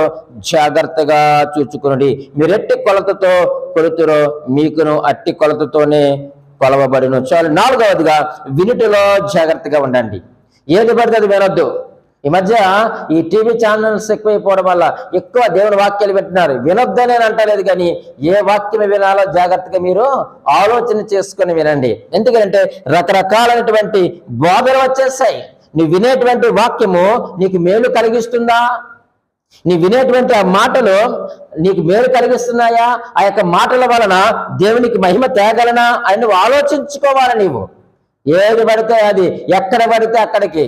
జాగ్రత్తగా చూచుకునండి, మీరెట్టి కొలతతో కొలుతురో మీకును అట్టి కొలతతోనే కొలవబడును. చాలు. 4వదిగా వినుటలో జాగ్రత్తగా ఉండండి. ఏది పడితే అది వినొద్దు. ఈ మధ్య ఈ టీవీ ఛానల్స్ ఎక్కువైపోవడం వల్ల ఎక్కువ దేవుని వాక్యాలు వింటున్నారు. వినొద్దని నేను అంటలేదు, కానీ ఏ వాక్యం వినాలో జాగ్రత్తగా మీరు ఆలోచన చేసుకొని వినండి. ఎందుకంటే రకరకాలైనటువంటి బోధలు వచ్చేస్తాయి. నువ్వు వినేటువంటి వాక్యము నీకు మేలు కలిగిస్తుందా? నీ వినేటువంటి ఆ మాటలు నీకు మేలు కలిగిస్తున్నాయా? ఆ యొక్క మాటల వలన దేవునికి మహిమ తేగలనా అని నువ్వు ఆలోచించుకోవాలి. నీవు ఏది పడితే అది, ఎక్కడ పడితే అక్కడికి.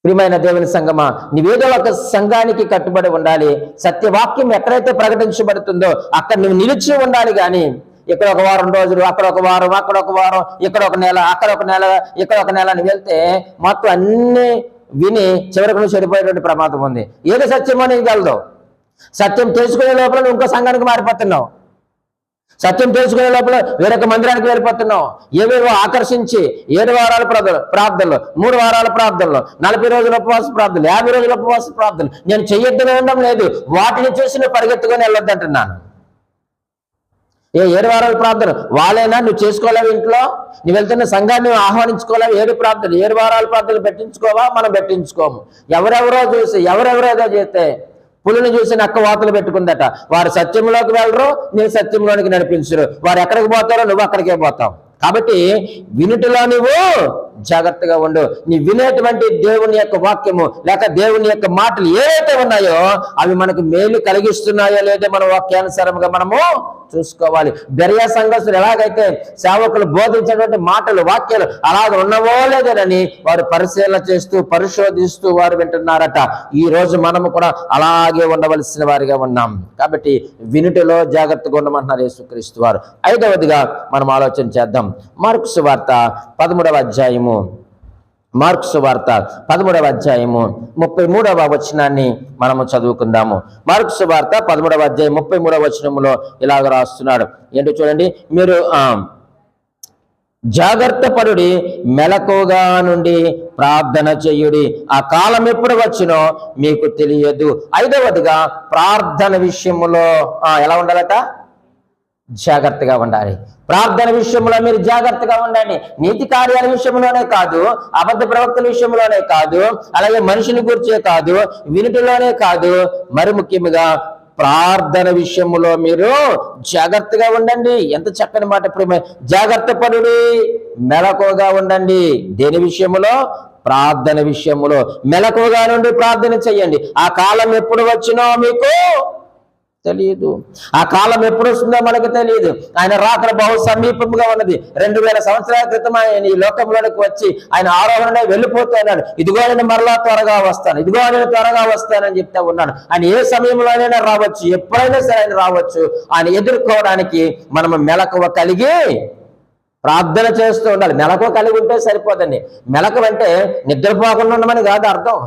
ప్రియమైన దేవుని సంగమా, నీవేదో ఒక సంఘానికి కట్టుబడి ఉండాలి. సత్యవాక్యం ఎక్కడైతే ప్రకటించబడుతుందో అక్కడ నువ్వు నిలిచి ఉండాలి. కానీ ఇక్కడ ఒక వారం రోజులు, అక్కడ ఒక వారం, అక్కడ ఒక వారం, ఇక్కడ ఒక నెల, అక్కడ ఒక నెల, ఇక్కడ ఒక నెల అని వెళ్తే మొత్తం అన్ని విని చివరికి నువ్వు చెడిపోయేటువంటి ప్రమాదం ఉంది. ఏది సత్యమో నీకు తెలదు. సత్యం తెలుసుకునే లోపల నువ్వు ఇంకో సంఘానికి మారిపోతున్నావు. సత్యం తెలుసుకునే లోపల వేరొక మందిరానికి వెళ్ళిపోతున్నావు. ఏవేవో ఆకర్షించి 7 వారాల ప్రార్థనలు, 3 వారాల ప్రార్థనలు, 40 రోజుల ఉపవాస ప్రార్థనలు, 50 రోజుల ఉపవాస ప్రార్థనలు నేను చెయ్యొద్దని ఉండడం లేదు. వాటిని చూసి నువ్వు పరిగెత్తుకొని వెళ్ళొద్దంటున్నాను. 7 వారాల ప్రార్థన వాళ్ళైనా నువ్వు చేసుకోలేవు. ఇంట్లో నువ్వు వెళ్తున్న సంఘాన్ని నువ్వు ఆహ్వానించుకోలేవు. 7 ప్రార్థనలు, 7 వారాల ప్రార్థనలు పెట్టించుకోవా? మనం పెట్టించుకోము. ఎవరెవరో చూసి ఎవరెవరేదో చేస్తే పులిని చూసి నక్క వాతలు పెట్టుకుందట. వారు సత్యంలోకి వెళ్ళరు, నేను సత్యంలోనికి నడిపించరు. వారు ఎక్కడికి పోతారో నువ్వు అక్కడికే పోతావు. కాబట్టి వినుటలో నువ్వు జాగ్రత్తగా ఉండు. నీ వినేటువంటి దేవుని యొక్క వాక్యము లేక దేవుని యొక్క మాటలు ఏవైతే ఉన్నాయో అవి మనకు మేలు కలిగిస్తున్నాయో లేదో మన వాక్యానుసారంగా మనము చూసుకోవాలి. బెరియా సంఘస్థులు ఎలాగైతే సేవకులు బోధించినటువంటి మాటలు, వాక్యాలు అలాగ ఉన్నవో లేదనని వారు పరిశీలన చేస్తూ పరిశోధిస్తూ వారు వింటున్నారట. ఈ రోజు మనము కూడా అలాగే ఉండవలసిన వారిగా ఉన్నాం. కాబట్టి వినుటలో జాగ్రత్తగా ఉండమంటున్నారు యేసుక్రీస్తు వారు. 5వదిగా మనం ఆలోచన చేద్దాం. మార్కు సువార్త 13వ అధ్యాయము, మార్కు సువార్త 13వ అధ్యాయము 33వ వచనాన్ని మనము చదువుకుందాము. మార్కు సువార్త 13వ అధ్యాయం 33వ వచనములో ఇలాగ రాస్తున్నాడు. ఏంటో చూడండి. మీరు జాగ్రత్త పడుడి, మెలకుగా నుండి ప్రార్థన చెయ్యుడి, ఆ కాలం ఎప్పుడు వచ్చినో మీకు తెలియదు. 5వదిగా ప్రార్థన విషయములో ఎలా ఉండాలట? జాగ్రత్తగా ఉండాలి. ప్రార్థన విషయంలో మీరు జాగ్రత్తగా ఉండండి. నీతి కార్యాల విషయంలోనే కాదు, అబద్ధ ప్రవక్తల విషయంలోనే కాదు, అలాగే మనుషుని గురించే కాదు, వినుటిలోనే కాదు, మరి ముఖ్యంగా ప్రార్థన విషయంలో మీరు జాగ్రత్తగా ఉండండి. ఎంత చక్కని మాట ప్రేమ. జాగ్రత్త పడుడి, మెలకువగా ఉండండి. దేని విషయంలో? ప్రార్థన విషయంలో మెలకువగా నుండి ప్రార్థన చెయ్యండి. ఆ కాలం ఎప్పుడు వచ్చినో మీకు తెలియదు. ఆ కాలం ఎప్పుడు వస్తుందో మనకు తెలియదు. ఆయన రాకడ బహు సమీపంగా ఉన్నది. 2000 సంవత్సరాల క్రితం ఆయన ఈ లోకంలోనికి వచ్చి ఆయన ఆరోహణ వెళ్ళిపోతున్నాడు. ఇదిగో నేను మరలా త్వరగా వస్తాను, ఇదిగో నేను త్వరగా వస్తానని చెప్తా ఉన్నాడు. ఆయన ఏ సమయంలోనైనా రావచ్చు, ఎప్పుడైనా సరే ఆయన రావచ్చు. ఆయన ఎదుర్కోవడానికి మనము మెలకువ కలిగి ప్రార్థన చేస్తూ ఉండాలి. మెలకువ కలిగి ఉంటే సరిపోదండి. మెలకువ అంటే నిద్రపోకుండా ఉండమని కాదు అర్థం.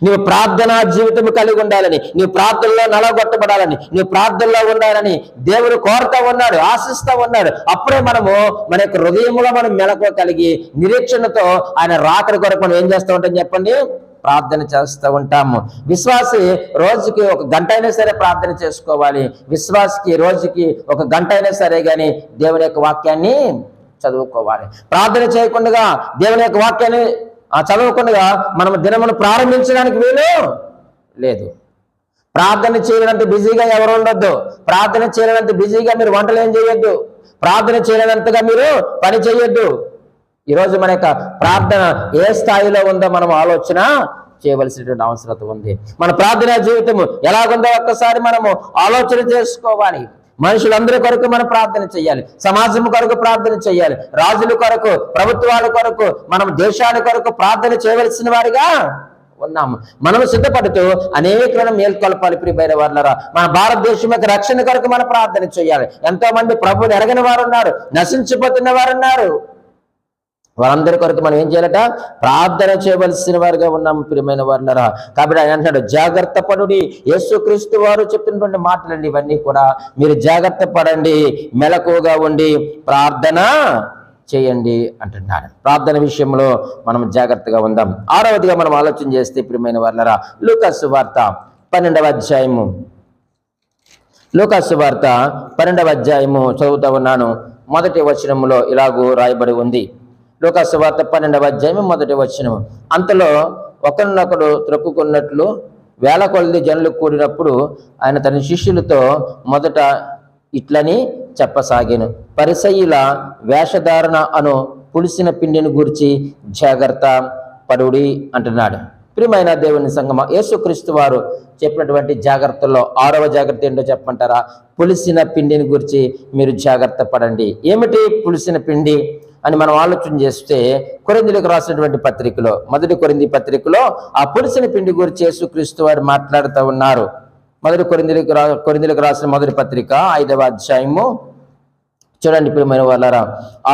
నువ్వు ప్రార్థనా జీవితం కలిగి ఉండాలని, నీ ప్రార్థనలో నలగొట్టబడాలని, నీ ప్రార్థనలో ఉండాలని దేవుడు కోరుతా ఉన్నాడు, ఆశిస్తా ఉన్నాడు. అప్పుడే మనము మన యొక్క హృదయంలో మనం మెలకువ కలిగి నిరీక్షణతో ఆయన రాకడ కొరకు మనం ఏం చేస్తూ ఉంటాం చెప్పండి? ప్రార్థన చేస్తూ ఉంటాము. విశ్వాసి రోజుకి 1 గంట అయినా సరే ప్రార్థన చేసుకోవాలి. విశ్వాసికి రోజుకి 1 గంట అయినా సరే కానీ దేవుని యొక్క వాక్యాన్ని చదువుకోవాలి. ప్రార్థన చేయకుండా దేవుని యొక్క వాక్యాన్ని చదవకుండా మనం దినమును ప్రారంభించడానికి వీలు లేదు. ప్రార్థన చేయలేనంత బిజీగా ఎవరు ఉండొద్దు. ప్రార్థన చేయలేనంత బిజీగా మీరు వంటలు ఏం చేయొద్దు. ప్రార్థన చేయలేనంతగా మీరు పని చేయొద్దు. ఈరోజు మన యొక్క ప్రార్థన ఏ స్థాయిలో ఉందో మనం ఆలోచన చేయవలసినటువంటి అవసరం ఉంది. మన ప్రార్థనా జీవితము ఎలాగుందో ఒక్కసారి మనము ఆలోచన చేసుకోవాలి. మనుషులందరి కొరకు మనం ప్రార్థన చేయాలి. సమాజం కొరకు ప్రార్థన చేయాలి. రాజుల కొరకు, ప్రభుత్వాల కొరకు, మనం దేశాల కొరకు ప్రార్థన చేయవలసిన వారిగా ఉన్నాము. మనము సిద్ధపడుతూ అనేకలను మేల్కొల్పాలి. ప్రియమైన వారులారా, మన భారతదేశం యొక్క రక్షణ కొరకు మనం ప్రార్థన చేయాలి. ఎంతో మంది ప్రభువుని ఎరగని వారు ఉన్నారు, నశించిపోతున్న వారు ఉన్నారు. వారందరి కొరకు మనం ఏం చేయాలట? ప్రార్థన చేయవలసిన వారుగా ఉన్నాము ప్రియమైన వారులారా. కాబట్టి ఆయన అంటున్నాడు, జాగ్రత్త పడుడి. యేసుక్రీస్తు వారు చెప్పినటువంటి మాటలండి ఇవన్నీ కూడా. మీరు జాగ్రత్త పడండి, మెలకువగా ఉండి ప్రార్థన చేయండి అంటున్నాడు. ప్రార్థన విషయంలో మనం జాగ్రత్తగా ఉందాం. 6వదిగా మనం ఆలోచన చేస్తే ప్రియమైన వారులారా, లూకా సువార్త 12వ అధ్యాయము, లూకా సువార్త 12వ అధ్యాయము చదువుతా ఉన్నాను. 1వ వచనములో ఇలాగూ రాయబడి ఉంది. లూకా సువార్త 12వ అధ్యాయం 1వ వచనం. అంతలో ఒకరినొకడు త్రొక్కుకున్నట్లు వేల కొలది జనులు కూడినప్పుడు ఆయన తన శిష్యులతో మొదట ఇట్లని చెప్పసాగాను, పరిసయ్యుల వేషధారణ అను పులిసిన పిండిని గురించి జాగ్రత్త పడుడి అంటున్నాడు. ప్రియమైన దేవుని సంగమ, యేసుక్రీస్తు వారు చెప్పినటువంటి జాగ్రత్తల్లో 6వ జాగ్రత్త ఏంటో చెప్పమంటారా? పులిసిన పిండిని గురించి మీరు జాగ్రత్త పడండి. ఏమిటి పులిసిన పిండి అని మనం ఆలోచన చేస్తే, కొరింథీయులకు రాసినటువంటి పత్రికలో, మొదటి కొరింథీ పత్రికలో ఆ పులిసిన పిండి గురించి యేసుక్రీస్తు వారు మాట్లాడుతూ ఉన్నారు. మొదటి కొరింథీయులకు రాసిన మొదటి పత్రిక 5వ అధ్యాయము చూడండి ప్రియమైన వాళ్ళారా,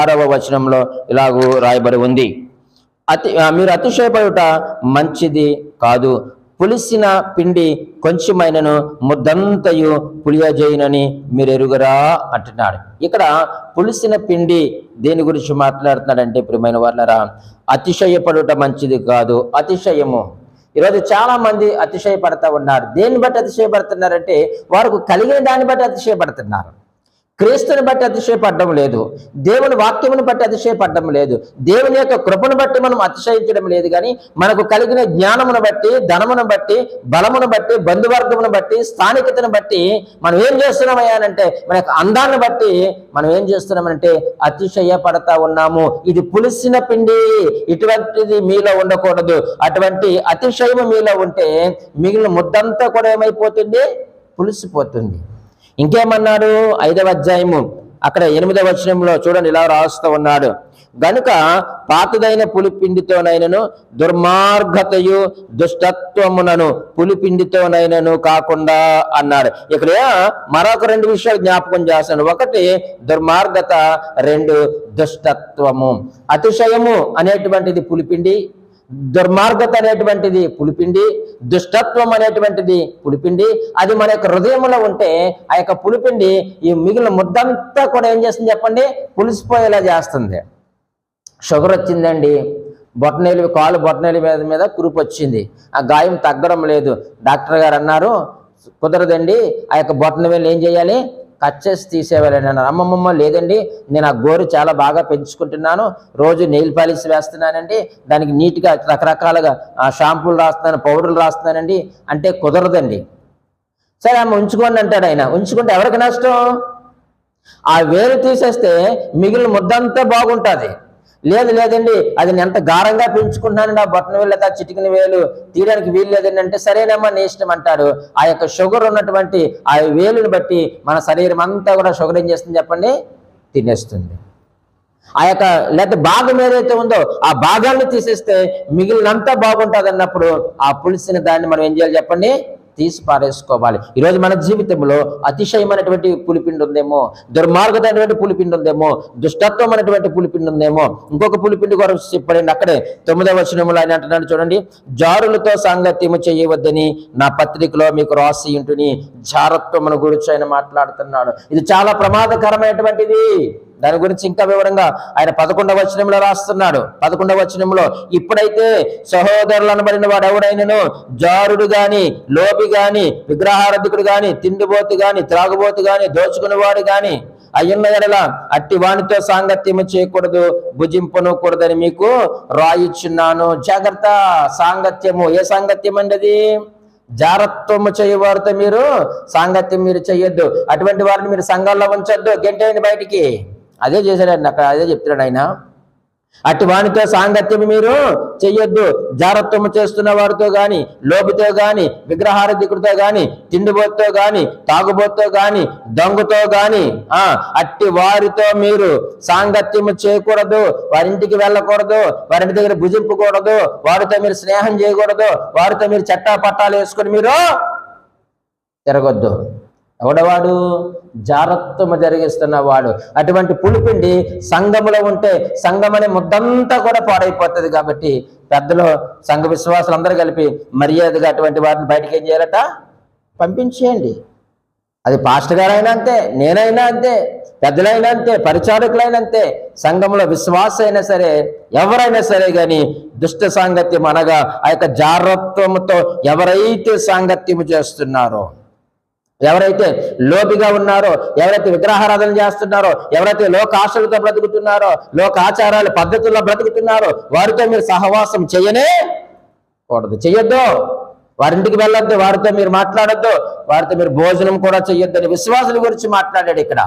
6వ వచనంలో ఇలాగూ రాయబడి ఉంది, మీరు అతిశయపడుట మంచిది కాదు, పులిసిన పిండి కొంచెమైనను ముద్దంతయు పులియజేయునని మీరు ఎరుగరా అంటున్నాడు. ఇక్కడ పులిసిన పిండి దేని గురించి మాట్లాడుతున్నాడంటే ప్రియమైన వాళ్ళారా, అతిశయపడుట మంచిది కాదు. అతిశయము, ఈరోజు చాలా మంది అతిశయపడతా ఉన్నారు. దేన్ని బట్టి అతిశయపడుతున్నారంటే వారికి కలిగిన దాన్ని బట్టి అతిశయపడుతున్నారు. క్రీస్తుని బట్టి అతిశయపడడం లేదు, దేవుని వాక్యమును బట్టి అతిశయపడడం లేదు, దేవుని యొక్క కృపను బట్టి మనం అతిశయించడం లేదు. కానీ మనకు కలిగిన జ్ఞానమును బట్టి, ధనమును బట్టి, బలమును బట్టి, బంధువర్గమును బట్టి, స్థానికతను బట్టి మనం ఏం చేస్తున్నామయ్యానంటే, మన యొక్క అందాన్ని బట్టి మనం ఏం చేస్తున్నామంటే అతిశయపడతా ఉన్నాము. ఇది పులిసిన పిండి, ఇటువంటిది మీలో ఉండకూడదు. అటువంటి అతిశయము మీలో ఉంటే మిగిలిన ముద్దంతా కూడా ఏమైపోతుంది? పులిసిపోతుంది. ఇంకేమన్నాడు? 5వ అధ్యాయము అక్కడ 8వ వచనంలో చూడండి, ఇలా రాస్తూ ఉన్నాడు, గనుక పాతదైన పులిపిండితోనైనను దుర్మార్గతయు దుష్టత్వమునను పులిపిండితోనైనను కాకుండా అన్నాడు. ఇక్కడ మరొక 2 విషయాలు జ్ఞాపకం చేస్తాను. ఒకటి దుర్మార్గత, 2 దుష్టత్వము. అతిశయము అనేటువంటిది పులిపిండి, దుర్మార్గత అనేటువంటిది పులిపిండి, దుష్టత్వం అనేటువంటిది పులిపిండి. అది మన యొక్క హృదయంలో ఉంటే ఆ యొక్క పులిపిండి ఈ మిగిలిన ముద్దంతా కూడా ఏం చేస్తుంది చెప్పండి? పులిసిపోయేలా చేస్తుంది. షుగర్ వచ్చిందండి, కాలు బొట్టనేలు మీద కురుపు వచ్చింది, ఆ గాయం తగ్గడం లేదు. డాక్టర్ గారు అన్నారు కుదరదండి, ఆ యొక్క బొట్టనవేలు ఏం చేయాలి? కట్ చేసి తీసేవాళ్ళని అన్నారు. అమ్మమ్మ లేదండి, నేను ఆ గోరు చాలా బాగా పెంచుకుంటున్నాను, రోజు నెయిల్ పాలిష్ వేస్తున్నానండి, దానికి నీట్గా రకరకాలుగా షాంపూలు రాస్తున్నాను, పౌడర్లు రాస్తున్నానండి అంటే కుదరదండి. సరే అమ్మ ఉంచుకోండి అంటాడు ఆయన. ఉంచుకుంటే ఎవరికి నష్టం? ఆ వేలు తీసేస్తే మిగిలిన ముద్దంతా బాగుంటుంది. లేదండి, అది నేను ఎంత గారంగా పెంచుకుంటున్నానండి, ఆ బొట్టన వేలు లేదా చిటికిన వేలు తీయడానికి వీలు లేదండి అంటే, సరేనమ్మా నీ ఇష్టం అంటాడు. ఆ యొక్క షుగర్ ఉన్నటువంటి ఆ వేలుని బట్టి మన శరీరం అంతా కూడా షుగర్ ఏం చేస్తుంది చెప్పండి? తినేస్తుంది. ఆ యొక్క లేదా భాగం ఏదైతే ఉందో ఆ భాగాన్ని తీసేస్తే మిగిలినంతా బాగుంటుంది అన్నప్పుడు ఆ పులిసిన దాన్ని మనం ఏం చేయాలి చెప్పండి? తీసి పారేసుకోవాలి. ఈరోజు మన జీవితంలో అతిశయమైనటువంటి పులిపిండి ఉందేమో, దుర్మార్గమైనటువంటి పులిపిండి ఉందేమో, దుష్టత్వం అనేటువంటి పులిపిండి ఉందేమో. ఇంకొక పులిపిండి కూడా చెప్పండి. అక్కడే 9వ వచనంలో ఆయన అంటున్నాడు చూడండి, జారులతో సాంగత్యము చేయవద్దని నా పత్రికలో మీకు రాసి ఉంటుని. జారత్వమును గురించి ఆయన మాట్లాడుతున్నాడు. ఇది చాలా ప్రమాదకరమైనటువంటిది. దాని గురించి ఇంకా వివరంగా ఆయన 11వ వచనంలో రాస్తున్నాడు. 11వ వచనంలో, ఇప్పుడైతే సహోదరులు అనబడిన వాడు ఎవడైనను జారుడు గాని, లోబి గాని, విగ్రహారాధికుడు గాని, తిండిబోతు గాని, త్రాగుబోతు గాని, దోచుకునేవాడు గాని అయ్యున్న ఎడల అట్టి వానితో సాంగత్యము చేయకూడదు, భుజింపనకూడదని మీకు రాయిచున్నాను. జాగ్రత్త. సాంగత్యము, ఏ సాంగత్యం అండి అది? జారత్వము చేయవారితో మీరు సాంగత్యం మీరు చెయ్యొద్దు. అటువంటి వారిని మీరు సంఘాల్లో ఉంచొద్దు, గెంటేయండి బయటికి. అదే చేశాడండి అక్కడ, అదే చెప్తున్నాడు ఆయన. అటు వానితో సాంగత్యం మీరు చెయ్యొద్దు. జారత్వము చేస్తున్న వారితో గాని, లోబితో గాని, విగ్రహారాధికుడితో గాని, తిండిబోతుతో గాని, తాగుబోతుతో గాని, దొంగతో గాని అట్టి వారితో మీరు సాంగత్యము చేయకూడదు. వారింటికి వెళ్ళకూడదు, వారింటి దగ్గర భుజింపకూడదు, వారితో మీరు స్నేహం చేయకూడదు, వారితో మీరు చట్టా పట్టాలు వేసుకొని మీరు తిరగొద్దు. ఎవడవాడు? జారత్వము జరిగిస్తున్నవాడు. అటువంటి పులిపిండి సంఘములో ఉంటే సంఘమనే ముద్దంతా కూడా పాడైపోతుంది. కాబట్టి పెద్దలు, సంఘ విశ్వాసులు అందరూ కలిపి మర్యాదగా అటువంటి వారిని బయటకు ఏం చేయాలట? పంపించేయండి. అది పాస్టర్ గారైనా అంతే, నేనైనా అంతే, పెద్దలైనా అంతే, పరిచారకులైనా అంతే, సంఘంలో విశ్వాస అయినా సరే, ఎవరైనా సరే కానీ దుష్ట సాంగత్యం అనగా ఆ యొక్క జారత్వముతో ఎవరైతే సాంగత్యము చేస్తున్నారో, ఎవరైతే లోబిగా ఉన్నారో, ఎవరైతే విగ్రహారాధన చేస్తున్నారో, ఎవరైతే లోకాశలతో బ్రతుకుతున్నారో, లోకాచారాల పద్ధతుల్లో బ్రతుకుతున్నారో వారితో మీరు సహవాసం చేయనే కూడదు, చెయ్యొద్దు. వారింటికి వెళ్ళొద్దు, వారితో మీరు మాట్లాడొద్దు, వారితో మీరు భోజనం కూడా చెయ్యొద్దు అని విశ్వాసుల గురించి మాట్లాడాడు ఇక్కడ.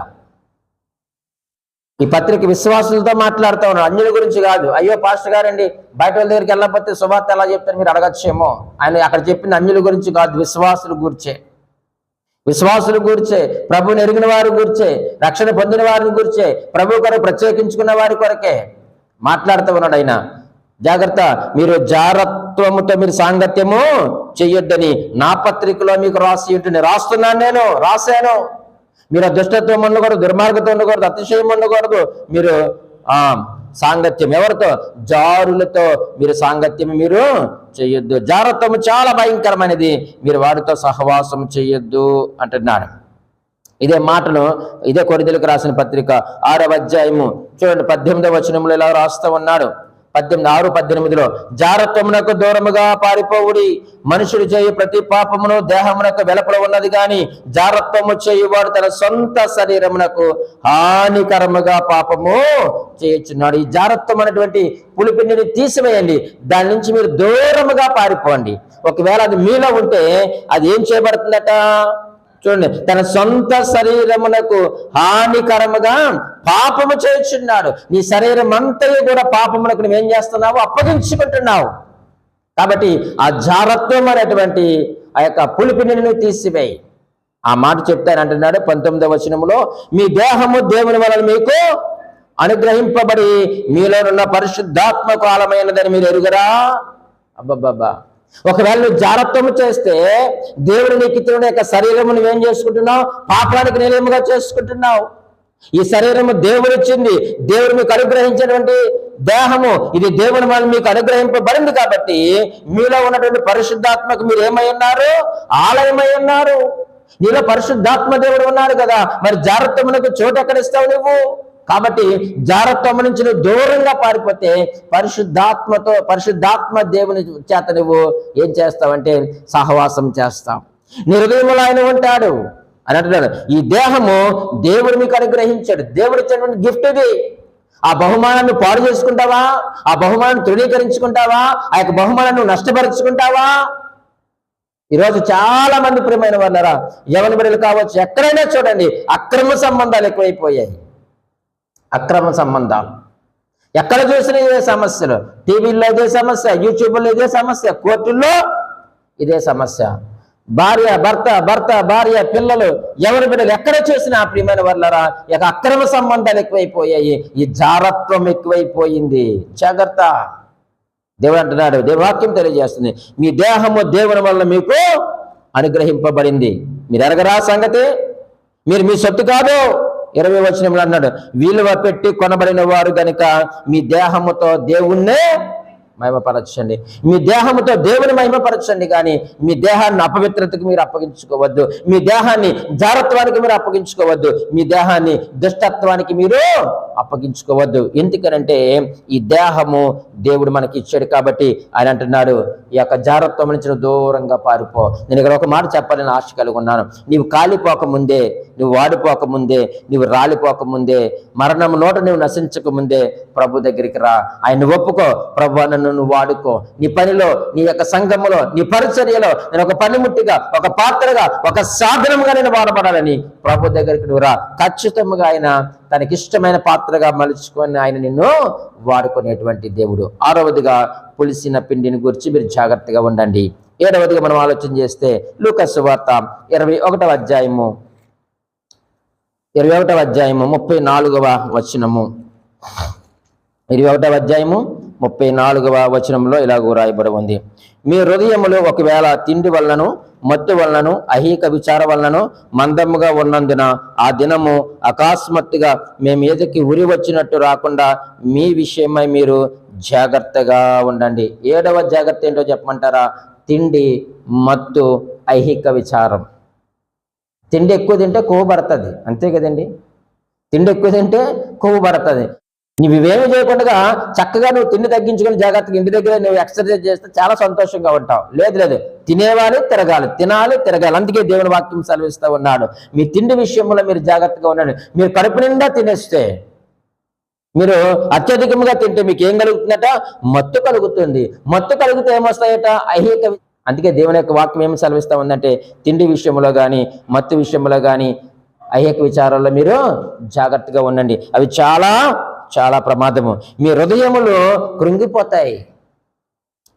ఈ పత్రిక విశ్వాసులతో మాట్లాడుతూ ఉన్నాడు, అన్యుల గురించి కాదు. అయ్యో పాస్టర్ గారండి బయట వాళ్ళ దగ్గరికి వెళ్ళకపోతే సువార్త ఎలా చెప్తారు మీరు అడగచ్చేమో. ఆయన అక్కడ చెప్పింది అన్యుల గురించి కాదు, విశ్వాసుల గురించే. విశ్వాసుల గురించే, ప్రభువుని ఎరిగిన వారి గురించే, రక్షణ పొందిన వారిని గురించే, ప్రభు కొరకు ప్రత్యేకించుకున్న వారి కొరకే మాట్లాడుతూ ఉన్నాడు ఆయన. జాగ్రత్త, మీరు జారత్వముతో మీరు సాంగత్యము చెయ్యొద్దని నా పత్రికలో మీకు రాస్తున్నాను, నేను రాశాను. మీరు దుష్టత్వం ఉండకూడదు, దుర్మార్గత ఉండకూడదు, అతిశయం ఉండకూడదు. మీరు సాంగత్యం ఎవరితో? జారులతో మీరు సాంగత్యం మీరు చెయ్యొద్దు. జారత్వము చాలా భయంకరమైనది, మీరు వారితో సహవాసం చెయ్యొద్దు అంటున్నాడు. ఇదే మాటను ఇదే కొరింథీయులకు రాసిన పత్రిక 6వ అధ్యాయము చూడండి 18వ వచనంలో ఇలా రాస్తూ ఉన్నాడు. 6:18 జారత్వమునకు దూరముగా పారిపోవుడి, మనుషుడు చేయు ప్రతి పాపమును దేహమునకు వెలుపల ఉన్నది గాని జారత్వము చేయువాడు తన సొంత శరీరమునకు హానికరముగా పాపము చేయుచున్నాడు. ఈ జారత్వం అనేటువంటి పులిపిండిని తీసివేయండి, దాని నుంచి మీరు దూరముగా పారిపోండి. ఒకవేళ అది మీలో ఉంటే అది ఏం చేయబడుతుందట? చూడండి, తన సొంత శరీరమునకు హానికరముగా పాపము చేయుచున్నాడు. నీ శరీరం అంతయు కూడా పాపమునకు నువ్వేం చేస్తున్నావు? అప్పగించుకుంటున్నావు. కాబట్టి ఆ జారత్వం అనేటువంటి ఆ యొక్క పులిపిండిని తీసివేయి. ఆ మాట చెప్తానంటున్నాడు 19వ వచనములో, మీ దేహము దేవుని వలన మీకు అనుగ్రహింపబడి మీలోనున్న పరిశుద్ధాత్మకు ఆలమైనదని మీరు ఎరుగరా? అబ్బబ్బబ్బా, ఒకవేళ నువ్వు జారత్వము చేస్తే దేవుడు నీకు ఇచ్చిన యొక్క శరీరము నువ్వేం చేసుకుంటున్నావు? పాపానికి నిలయముగా చేసుకుంటున్నావు. ఈ శరీరము దేవుడు ఇచ్చింది, దేవుడు మీకు అనుగ్రహించినటువంటి దేహము, ఇది దేవుని వల్ల మీకు అనుగ్రహింపబడింది. కాబట్టి మీలో ఉన్నటువంటి పరిశుద్ధాత్మకు మీరు ఏమై ఉన్నారు? ఆలయమై ఉన్నారు. నీలో పరిశుద్ధాత్మ దేవుడు ఉన్నాడు కదా, మరి జారత్వమునకు చోటు ఎక్కడ ఇస్తావు నువ్వు? కాబట్టి జారత్వం నుంచి నువ్వు దూరంగా పారిపోతే పరిశుద్ధాత్మ దేవుని చేత నువ్వు ఏం చేస్తావంటే సహవాసం చేస్తావు. నీ హృదయంలో ఆయన ఉంటాడు అని అంటున్నాడు. ఈ దేహము దేవుడు మీకు అనుగ్రహించాడు, దేవుడు ఇచ్చినటువంటి గిఫ్ట్ ఇది. ఆ బహుమానాన్ని పాడు చేసుకుంటావా? ఆ బహుమానాన్ని తృణీకరించుకుంటావా? ఆ యొక్క బహుమానాన్ని నష్టపరుచుకుంటావా? ఈరోజు చాలా మంది ప్రియమైన వాళ్ళరా, యవన బిడ్డలు కావచ్చు, ఎక్కడైనా చూడండి అక్రమ సంబంధాలు ఎక్కువైపోయాయి. అక్రమ సంబంధాలు ఎక్కడ చూసినా ఇదే సమస్యలు. టీవీల్లో ఇదే సమస్య, యూట్యూబ్లో ఇదే సమస్య, కోర్టుల్లో ఇదే సమస్య. భార్య భర్త, భర్త భార్య, పిల్లలు, ఎవరి బిడ్డలు ఎక్కడ చూసినా ప్రియమైన వాళ్ళరా ఇక అక్రమ సంబంధాలు ఎక్కువైపోయాయి. ఈ జారత్వం ఎక్కువైపోయింది. జాగ్రత్త. దేవుడు అంటున్నాడు, దేవుని వాక్యం తెలియజేస్తుంది, మీ దేహము దేవుని వల్ల మీకు అనుగ్రహింపబడింది. మీరు ఎరగరా సంగతి? మీరు మీ సొత్తు కాదు. 20వ వచనంలో అన్నాడు, విలువ పెట్టి కొనబడిన వారు గనుక మీ దేహముతో దేవుణ్ణే మహిమపరచండి. మీ దేహముతో దేవుని మహిమపరచండి, కానీ మీ దేహాన్ని అపవిత్రతకు మీరు అప్పగించుకోవద్దు. మీ దేహాన్ని జారత్వానికి మీరు అప్పగించుకోవద్దు. మీ దేహాన్ని దుష్టత్వానికి మీరు అప్పగించుకోవద్దు. ఎందుకనంటే ఈ దేహము దేవుడు మనకి ఇచ్చాడు. కాబట్టి ఆయన అంటున్నాడు, ఈ యొక్క జారత్వం నుంచి దూరంగా పారిపో. నేను ఇక్కడ ఒక మాట చెప్పాలని ఆశ కలిగి ఉన్నాను. నీవు కాలిపోకముందే, నువ్వు వాడిపోకముందే, నువ్వు రాలిపోకముందే, మరణం నోట నువ్వు నశించకముందే ప్రభు దగ్గరికి రా. ఆయన ఒప్పుకో, ప్రభు నన్ను నువ్వు వాడుకో. నీ పనిలో, నీ యొక్క సంఘములో, నీ పరిచర్యలో నేను ఒక పనిముట్టిగా, ఒక పాత్రగా, ఒక సాధనముగా నేను వాడబడాలని ప్రభు దగ్గరికి నువ్వు రా. ఖచ్చితంగా ఆయన తనకిష్టమైన పాత్రగా మలుచుకొని ఆయన నిన్ను వాడుకునేటువంటి దేవుడు. 6వదిగా పులిసిన పిండిని గురించి మీరు జాగ్రత్తగా ఉండండి. 7వదిగా మనం ఆలోచన చేస్తే లూకా సువార్త 21వ అధ్యాయము 34వ వచనము. 21వ అధ్యాయము 34వ వచనంలో ఇలాగూ రాయబడి ఉంది, మీ హృదయములు ఒకవేళ తిండి వలనను, మత్తు వలనను, అహీక విచార వలనను మందముగా ఉన్నందున ఆ దినము అకస్మాత్తుగా మేము ఎదుకి ఉరి వచ్చినట్టు రాకుండా మీ విషయమై మీరు జాగ్రత్తగా ఉండండి. 7వ జాగ్రత్త ఏంటో చెప్పమంటారా? తిండి, మత్తు, ఐహిక విచారం. తిండి ఎక్కువ తింటే కొవ్వు పడుతుంది, అంతే కదండి. తిండి ఎక్కువ తింటే కొవ్వు పడుతుంది. నువ్వు ఇవేమి చేయకుండా చక్కగా నువ్వు తిండి తగ్గించుకొని జాగ్రత్తగా ఇంటి దగ్గర నువ్వు ఎక్సర్సైజ్ చేస్తే చాలా సంతోషంగా ఉంటావు. లేదు, తినేవాలి, తిరగాలి, తినాలి, తిరగాలి. అందుకే దేవుని వాక్యం సెలవిస్తూ ఉన్నాడు, మీ తిండి విషయంలో మీరు జాగ్రత్తగా ఉండండి. మీరు కడుపు నిండా తినేస్తే మీరు అత్యధికంగా తింటే మీకు ఏం కలుగుతుందట? మత్తు కలుగుతుంది. మత్తు కలిగితే ఏమొస్తాయట? ఐహిక. అందుకే దేవుని యొక్క వాక్యం ఏమి సెలవిస్తా ఉందంటే, తిండి విషయంలో కానీ మత్తు విషయంలో కానీ ఐహిక విచారాల్లో మీరు జాగ్రత్తగా ఉండండి. అవి చాలా చాలా ప్రమాదము. మీ హృదయములు కృంగిపోతాయి.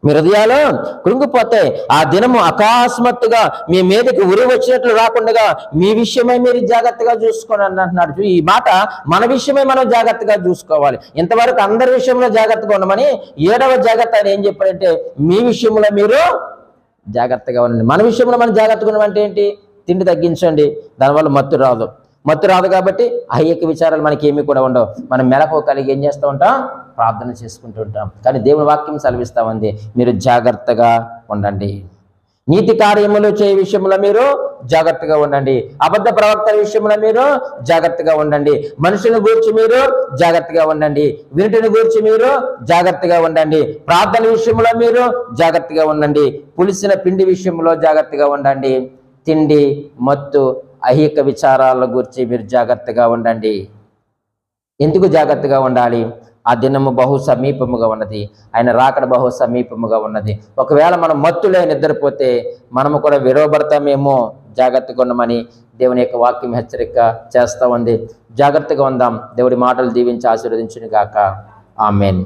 మీ హృదయాలు కృంగిపోతాయి. ఆ దినము అకస్మాత్తుగా మీ మీదకి ఉరి వచ్చినట్లు రాకుండా మీ విషయమై మీరు జాగ్రత్తగా చూసుకోండి అంటున్నాడు. ఈ మాట మన విషయమై మనం జాగ్రత్తగా చూసుకోవాలి. ఇంతవరకు అందరి విషయంలో జాగ్రత్తగా ఉండమని 7వ జాగ్రత్త ఆయన ఏం చెప్పాడంటే, మీ విషయంలో మీరు జాగ్రత్తగా ఉండండి. మన విషయంలో మనం జాగ్రత్తగా ఉండమంటే ఏంటి? తిండి తగ్గించండి, దానివల్ల మత్తు రాదు. మత్తు రాదు కాబట్టి ఐహిక విచారాలు మనకి ఏమీ కూడా ఉండవు. మనం మెలకు కలిగి ఏం చేస్తూ ఉంటాం? ప్రార్థన చేసుకుంటూ ఉంటాం. కానీ దేవుని వాక్యం సెలవిస్తా ఉంది, మీరు జాగ్రత్తగా ఉండండి. నీతి కార్యములు చేయ విషయంలో మీరు జాగ్రత్తగా ఉండండి. అబద్ధ ప్రవక్తల విషయంలో మీరు జాగ్రత్తగా ఉండండి. మనుషులను గూర్చి మీరు జాగ్రత్తగా ఉండండి. వినుటిని గూర్చి మీరు జాగ్రత్తగా ఉండండి. ప్రార్థన విషయంలో మీరు జాగ్రత్తగా ఉండండి. పులిసిన పిండి విషయంలో జాగ్రత్తగా ఉండండి. తిండి, మత్తు, ఐహిక విచారాల గురించి మీరు జాగ్రత్తగా ఉండండి. ఎందుకు జాగ్రత్తగా ఉండాలి? ఆ దినము బహు సమీపముగా ఉన్నది. ఆయన రాకడ బహు సమీపముగా ఉన్నది. ఒకవేళ మనం మత్తులే నిద్రపోతే మనము కూడా విడవబడతామేమో. జాగ్రత్తగా ఉండమని దేవుని యొక్క వాక్యం హెచ్చరిక చేస్తూ ఉంది. జాగ్రత్తగా ఉందాం. దేవుడి మాటలు దీవించి ఆశీర్వదించును గాక. ఆమేన్.